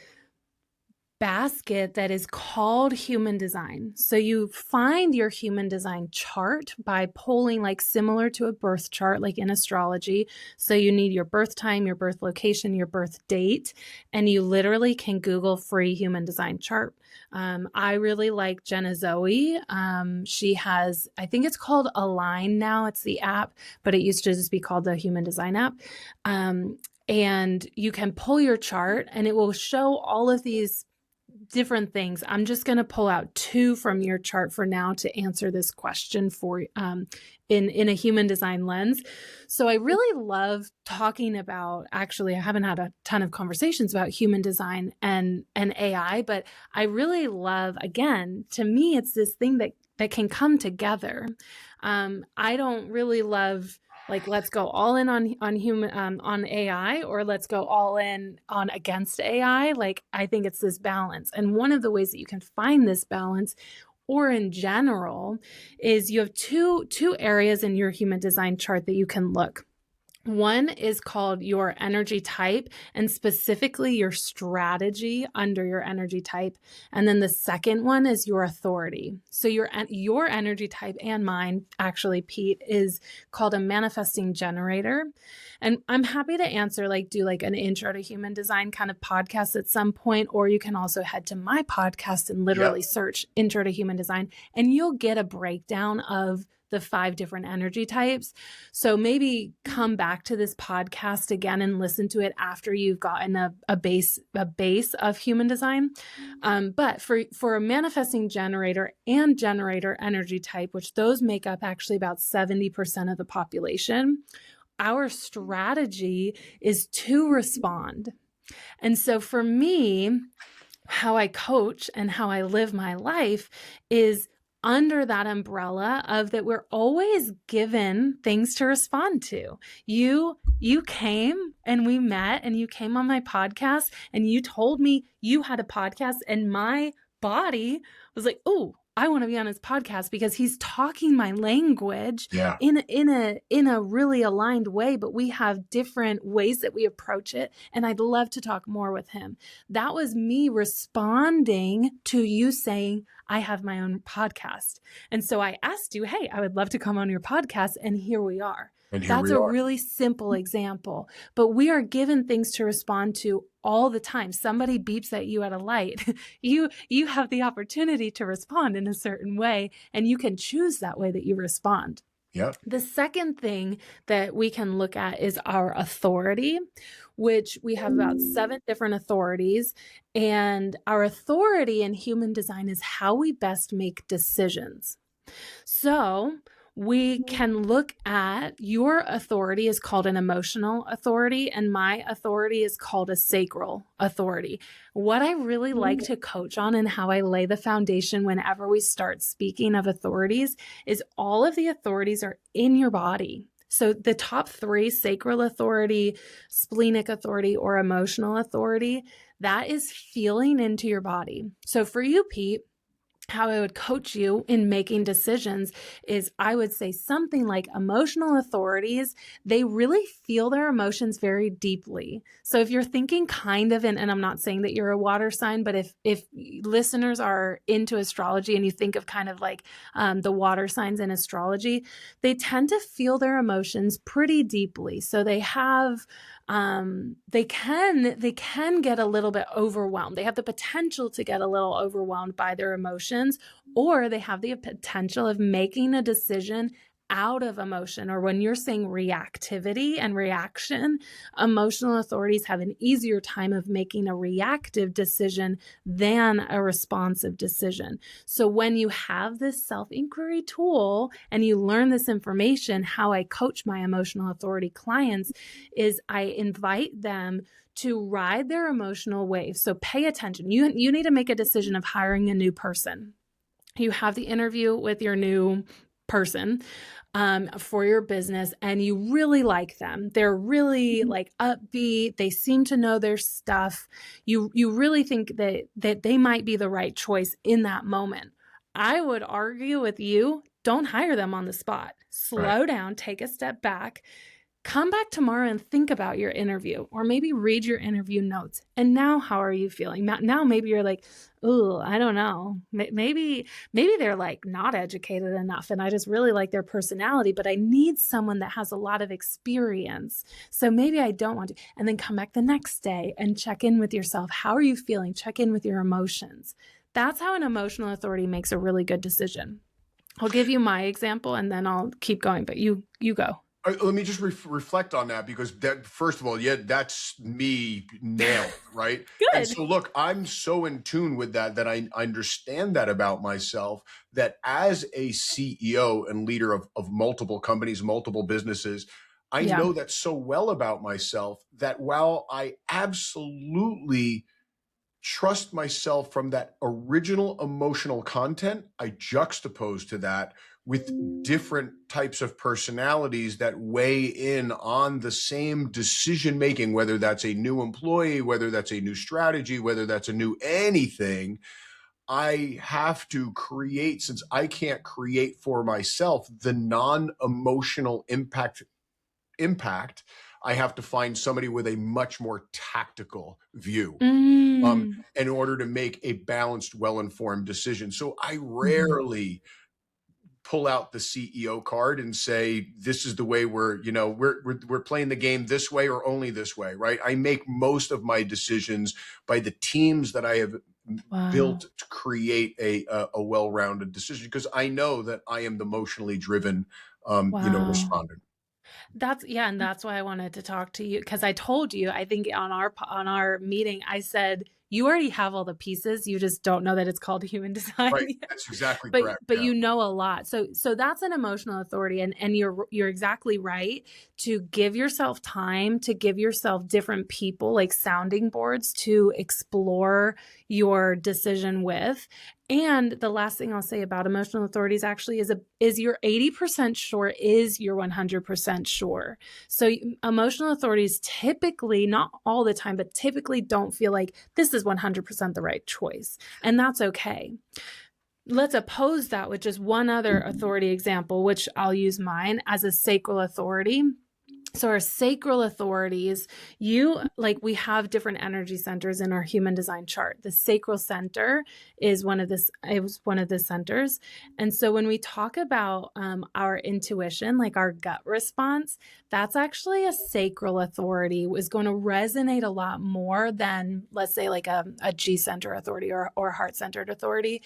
basket that is called human design. So you find your human design chart by pulling, like similar to a birth chart, like in astrology. So you need your birth time, your birth location, your birth date, and you literally can Google free human design chart. I really like Jenna Zoe. She has, I think it's called Align now. It's the app, but it used to just be called the human design app. And you can pull your chart and it will show all of these different things. I'm just going to pull out 2 from your chart for now to answer this question for in a human design lens. So I really love talking about, actually, I haven't had a ton of conversations about human design and AI, but I really love, again, to me, it's this thing that can come together. I don't really love, like, let's go all in on human on AI, or let's go all in on against AI. Like, I think it's this balance. And one of the ways that you can find this balance, or in general, is you have two areas in your human design chart that you can look. One is called your energy type, and specifically your strategy under your energy type. And then the second one is your authority. So your energy type, and mine, actually, Pete, is called a manifesting generator. And I'm happy to answer, do an intro to human design kind of podcast at some point, or you can also head to my podcast and literally search intro to human design, and you'll get a breakdown of the 5 different energy types. So maybe come back to this podcast again and listen to it after you've gotten a base of human design. But for a manifesting generator and generator energy type, which those make up actually about 70% of the population, our strategy is to respond. And so for me, how I coach and how I live my life is under that umbrella of that we're always given things to respond to. You came and we met, and you came on my podcast and you told me you had a podcast, and my body was like, oh, I want to be on his podcast because he's talking my language in a really aligned way, but we have different ways that we approach it. And I'd love to talk more with him. That was me responding to you saying, I have my own podcast. And so I asked you, hey, I would love to come on your podcast. And here we are. That's a really simple example, but we are given things to respond to all the time. Somebody beeps at you at a light. You have the opportunity to respond in a certain way, and you can choose that way that you respond. Yep. The second thing that we can look at is our authority, which we have about 7 different authorities. And our authority in human design is how we best make decisions. So we can look at, your authority is called an emotional authority, and my authority is called a sacral authority. What I really like to coach on, and how I lay the foundation whenever we start speaking of authorities, is all of the authorities are in your body. So the top 3, sacral authority, splenic authority, or emotional authority, that is feeling into your body. So for you, Pete, how I would coach you in making decisions is, I would say something like emotional authorities, they really feel their emotions very deeply. So if you're thinking kind of, and I'm not saying that you're a water sign, but if listeners are into astrology and you think of kind of like the water signs in astrology, they tend to feel their emotions pretty deeply. So they have they can get a little bit overwhelmed. They have the potential to get a little overwhelmed by their emotions, or they have the potential of making a decision out of emotion. Or when you're saying reactivity and reaction, emotional authorities have an easier time of making a reactive decision than a responsive decision. So when you have this self-inquiry tool and you learn this information, how I coach my emotional authority clients is I invite them to ride their emotional wave. So pay attention. You need to make a decision of hiring a new person. You have the interview with your new person for your business, and you really like them. They're really like upbeat. They seem to know their stuff. You really think that they might be the right choice in that moment. I would argue with you, don't hire them on the spot. Slow down, take a step back, Come back tomorrow and think about your interview, or maybe read your interview notes. And now, how are you feeling? Now maybe you're like, oh, I don't know. Maybe they're like not educated enough and I just really like their personality, but I need someone that has a lot of experience. So maybe I don't want to. And then come back the next day and check in with yourself. How are you feeling? Check in with your emotions. That's how an emotional authority makes a really good decision. I'll give you my example and then I'll keep going, but you go. Let me just reflect on that, because that, first of all, yeah, that's me nailed, right? Good. And so look, I'm so in tune with that I understand that about myself, that as a CEO and leader of multiple companies, multiple businesses, I know that so well about myself that while I absolutely trust myself from that original emotional content, I juxtapose to that with different types of personalities that weigh in on the same decision making, whether that's a new employee, whether that's a new strategy, whether that's a new anything. I have to create, since I can't create for myself the non-emotional impact, I have to find somebody with a much more tactical view in order to make a balanced, well-informed decision. So I rarely pull out the CEO card and say, this is the way we're playing the game this way or only this way, right? I make most of my decisions by the teams that I have built to create a well-rounded decision, because I know that I am the emotionally driven, respondent. And that's why I wanted to talk to you, because I told you, I think on our meeting, I said, you already have all the pieces. You just don't know that it's called human design. Right. That's exactly correct. But you know a lot. So that's an emotional authority. And you're exactly right to give yourself time, to give yourself different people, like sounding boards, to explore your decision with. And the last thing I'll say about emotional authorities actually is your 80% sure is your 100% sure. So emotional authorities typically, not all the time, but typically don't feel like this is 100% the right choice. And that's okay. Let's oppose that with just one other authority example, which I'll use mine as a sacral authority. So our sacral authorities, we have different energy centers in our human design chart. The sacral center is one of the centers. And so when we talk about our intuition, like our gut response, that's actually a sacral authority, is going to resonate a lot more than, let's say, like a G center authority or heart-centered authority.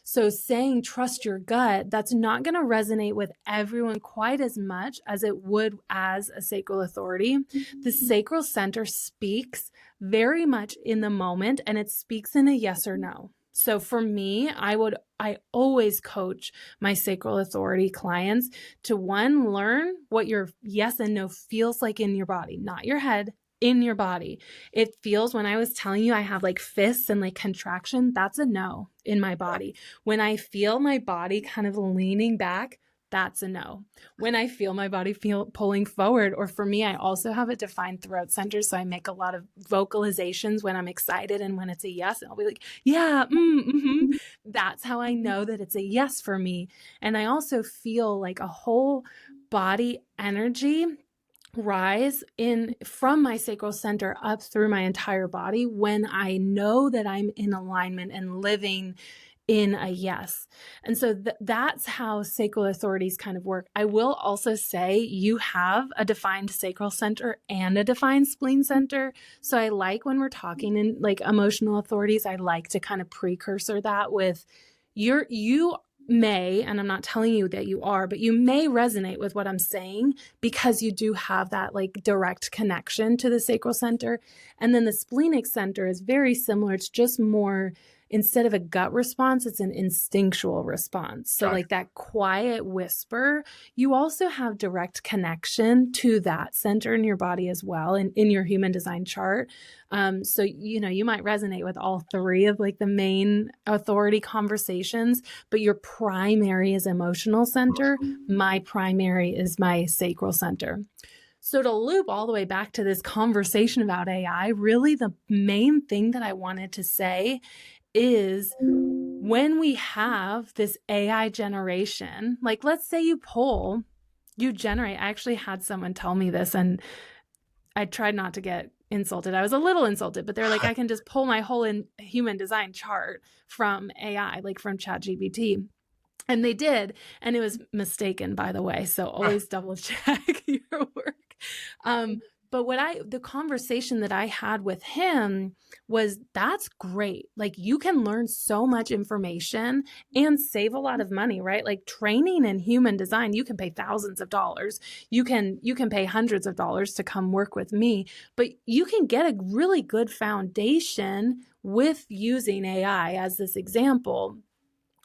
So saying trust your gut, that's not going to resonate with everyone quite as much as it would as a sacral authority. The sacral center speaks very much in the moment, and it speaks in a yes or no. So for me, I always coach my sacral authority clients to learn what your yes and no feels like in your body, not your head, in your body. It feels, when I was telling you I have like fists and like contraction, that's a no in my body. When I feel my body kind of leaning back, that's a no. When I feel my body pulling forward, or for me, I also have a defined throat center. So I make a lot of vocalizations when I'm excited and when it's a yes, and I'll be like, yeah, That's how I know that it's a yes for me. And I also feel like a whole body energy rise from my sacral center up through my entire body when I know that I'm in alignment and living in a yes. And so that's how sacral authorities kind of work. I will also say you have a defined sacral center and a defined spleen center. So I like, when we're talking in like emotional authorities, I like to kind of precursor that with you may, and I'm not telling you that you are, but you may resonate with what I'm saying because you do have that like direct connection to the sacral center. And then the splenic center is very similar. It's just more, instead of a gut response, it's an instinctual response. So like that quiet whisper, you also have direct connection to that center in your body as well, and in your human design chart. So, you might resonate with all three of like the main authority conversations, but your primary is emotional center. My primary is my sacral center. So to loop all the way back to this conversation about AI, really the main thing that I wanted to say is, when we have this AI generation, like let's say you pull you generate. I actually had someone tell me this, and I tried not to get insulted. I was a little insulted, but they're like, I can just pull my whole human design chart from AI, like from ChatGPT. And they did. And it was mistaken, by the way. So always double check your work. But the conversation that I had with him was, that's great. Like, you can learn so much information and save a lot of money, right? Like, training in human design, you can pay thousands of dollars. You can pay hundreds of dollars to come work with me, but you can get a really good foundation with using AI as this example.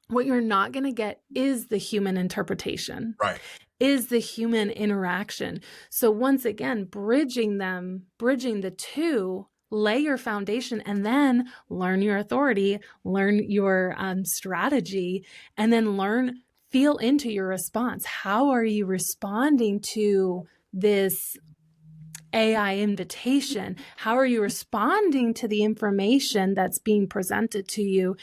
What you're not going to get is the human interpretation. Right. Is the human interaction. So once again, bridging the two, lay your foundation, and then learn your authority, learn your strategy, and then feel into your response. How are you responding to this AI invitation? How are you responding to the information that's being presented to you?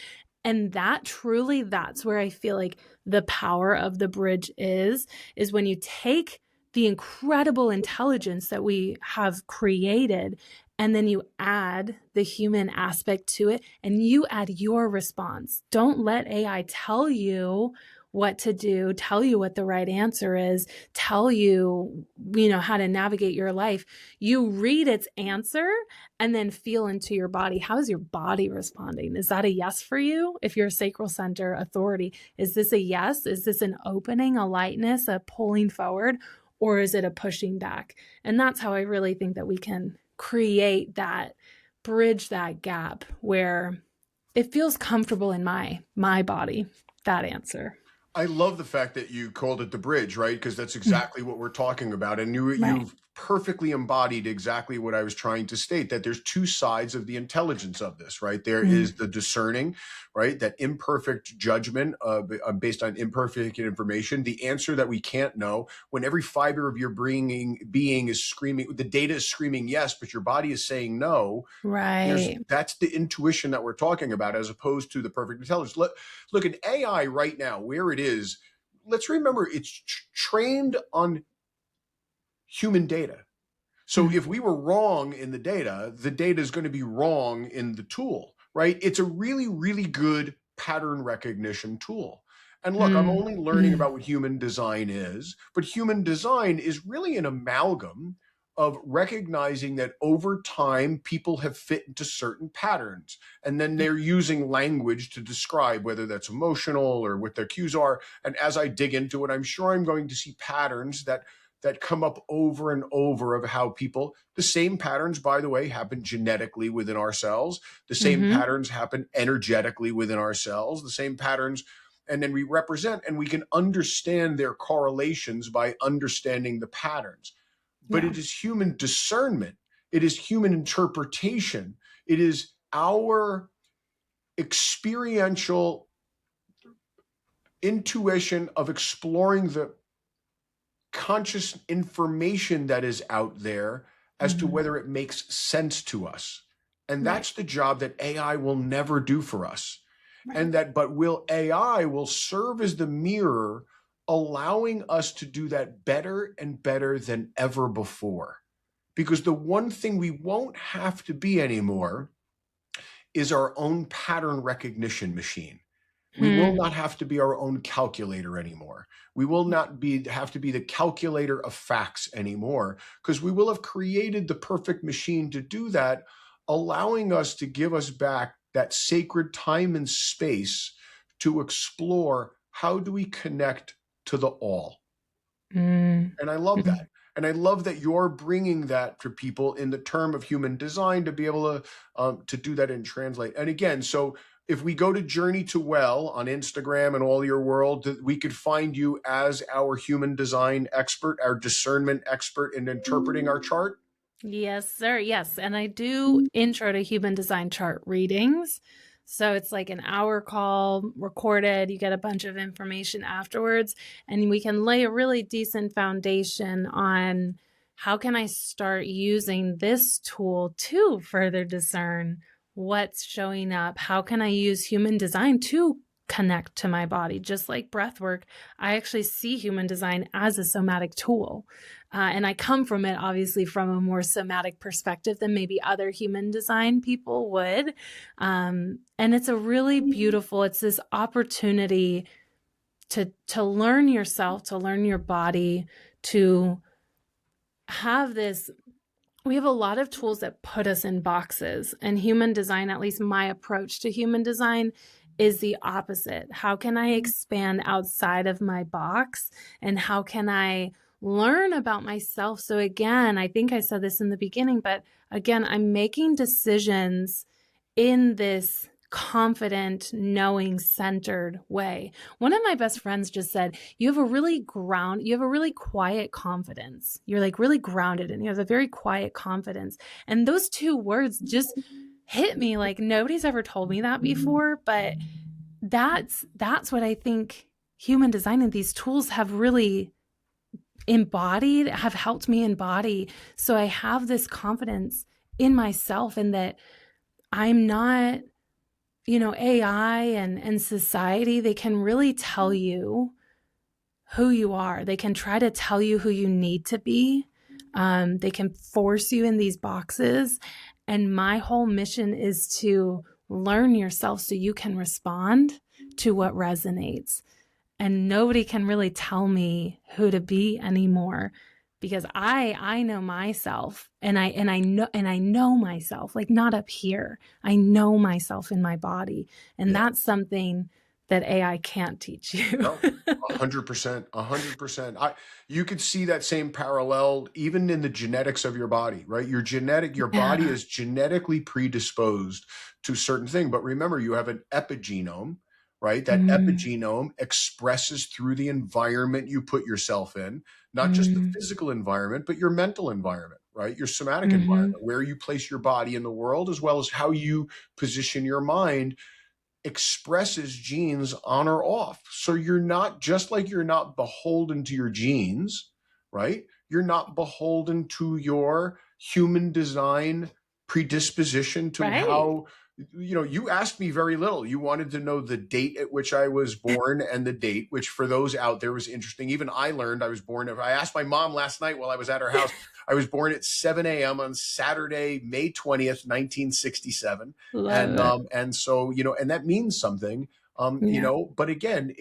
And that's where I feel like the power of the bridge is when you take the incredible intelligence that we have created, and then you add the human aspect to it, and you add your response. Don't let AI tell you what to do, tell you what the right answer is, tell you, how to navigate your life. You read its answer and then feel into your body. How is your body responding? Is that a yes for you? If you're a sacral center authority, is this a yes? Is this an opening, a lightness, a pulling forward, or is it a pushing back? And that's how I really think that we can create that, bridge that gap where it feels comfortable in my body, that answer. I love the fact that you called it the bridge, right? Because that's exactly what we're talking about. And you've perfectly embodied exactly what I was trying to state, that there's two sides of the intelligence of this, right? There is the discerning, right? That imperfect judgment based on imperfect information, the answer that we can't know, when every fiber of your being is screaming, the data is screaming yes, but your body is saying no. Right. That's the intuition that we're talking about, as opposed to the perfect intelligence. Look at AI right now, where it is. Let's remember, it's trained on human data. So if we were wrong in the data is going to be wrong in the tool, right? It's a really, really good pattern recognition tool. And look, I'm only learning about what human design is, but human design is really an amalgam of recognizing that over time, people have fit into certain patterns, and then they're using language to describe whether that's emotional or what their cues are. And as I dig into it, I'm sure I'm going to see patterns that come up over and over of how people, the same patterns, by the way, happen genetically within ourselves. The same patterns happen energetically within ourselves, the same patterns. And then we represent, and we can understand their correlations by understanding the patterns. But it is human discernment. It is human interpretation. It is our experiential intuition of exploring the conscious information that is out there as to whether it makes sense to us. And that's the job that AI will never do for us. And AI will serve as the mirror, allowing us to do that better and better than ever before. Because the one thing we won't have to be anymore is our own pattern recognition machine. We will not have to be our own calculator anymore. We will not have to be the calculator of facts anymore, because we will have created the perfect machine to do that, allowing us to give us back that sacred time and space to explore, how do we connect to the all? And I love that. And I love that you're bringing that to people in the term of human design, to be able to do that and translate. And again, so if we go to Journey to Well on Instagram and all your world, we could find you as our human design expert, our discernment expert in interpreting our chart. Yes, sir. Yes. And I do intro to human design chart readings. So it's like an hour call recorded. You get a bunch of information afterwards, and we can lay a really decent foundation on how can I start using this tool to further discern what's showing up. How can I use human design to connect to my body. Just like breath work, I actually see human design as a somatic tool. And I come from it, obviously, from a more somatic perspective than maybe other human design people would. And it's a really beautiful, it's this opportunity to learn yourself, to learn your body, to have this. We have a lot of tools that put us in boxes, and human design, at least my approach to human design, is the opposite. How can I expand outside of my box, and how can I learn about myself? So again, I think I said this in the beginning, but again, I'm making decisions in this confident, knowing, centered way. One of my best friends just said, you have a really quiet confidence. You're like really grounded and you have a very quiet confidence. And those two words just hit me like nobody's ever told me that before, but that's what I think human design and these tools have really have helped me embody. So I have this confidence in myself, and that I'm not, AI and society, they can really tell you who you are. They can try to tell you who you need to be. They can force you in these boxes. And my whole mission is to learn yourself so you can respond to what resonates. And nobody can really tell me who to be anymore, because I know myself, and I know myself, like not up here. I know myself in my body. And that's something that AI can't teach you. No, 100%, 100%. You could see that same parallel even in the genetics of your body, right? Your body is genetically predisposed to certain things. But remember, you have an epigenome, right? That epigenome expresses through the environment you put yourself in, not just the physical environment, but your mental environment, right? Your somatic environment, where you place your body in the world, as well as how you position your mind, expresses genes on or off. So you're not, just like you're not beholden to your genes, right? You're not beholden to your human design predisposition to how, you asked me very little. You wanted to know the date at which I was born and the date, which for those out there was interesting. Even I learned I was born. I asked my mom last night while I was at her house. I was born at 7 a.m. on Saturday, May 20th, 1967. And so, and that means something, but again,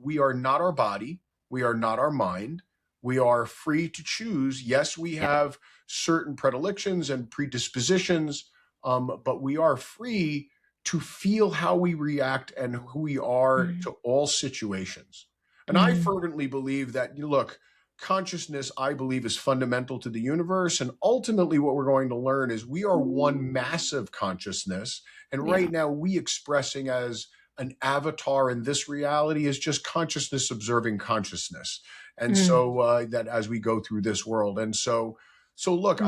we are not our body. We are not our mind. We are free to choose. Yes, we have certain predilections and predispositions, but we are free to feel how we react and who we are to all situations. And I fervently believe that, look, consciousness, I believe, is fundamental to the universe. And ultimately what we're going to learn is we are one massive consciousness. And right now we expressing as an avatar in this reality is just consciousness observing consciousness. And so that as we go through this world. And so look,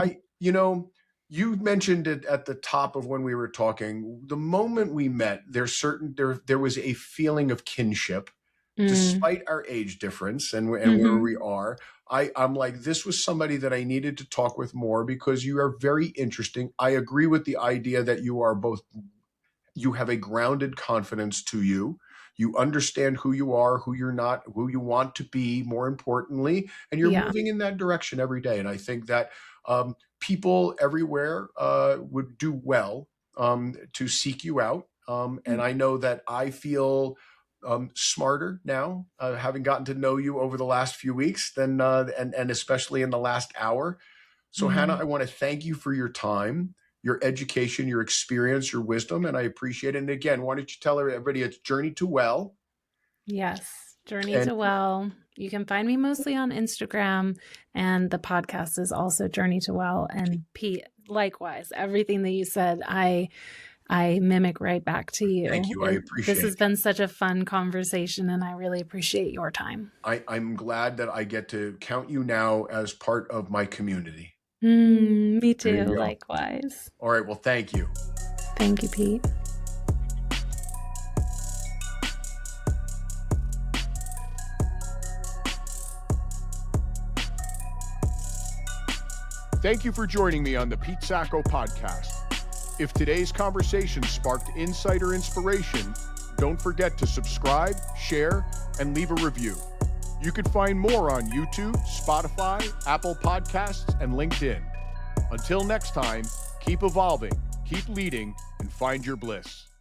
you mentioned it at the top of when we were talking. The moment we met, there was a feeling of kinship, despite our age difference and where we are. I'm like, this was somebody that I needed to talk with more because you are very interesting. I agree with the idea that you have a grounded confidence to you. You understand who you are, who you're not, who you want to be, more importantly, and you're moving in that direction every day. And I think that people everywhere would do well to seek you out. And I know that I feel smarter now, having gotten to know you over the last few weeks and especially in the last hour. So Hannah, I want to thank you for your time, your education, your experience, your wisdom, and I appreciate it. And again, why don't you tell everybody it's Journey to Well? Yes, Journey to Well. You can find me mostly on Instagram, and the podcast is also Journey to Well. And Pete, likewise, everything that you said, I mimic right back to you. Thank you. I appreciate it. This has been such a fun conversation, and I really appreciate your time. I'm glad that I get to count you now as part of my community. Me too. Likewise. All right. Well, thank you. Thank you, Pete. Thank you for joining me on the Pete Sacco Podcast. If today's conversation sparked insight or inspiration, don't forget to subscribe, share, and leave a review. You can find more on YouTube, Spotify, Apple Podcasts, and LinkedIn. Until next time, keep evolving, keep leading, and find your bliss.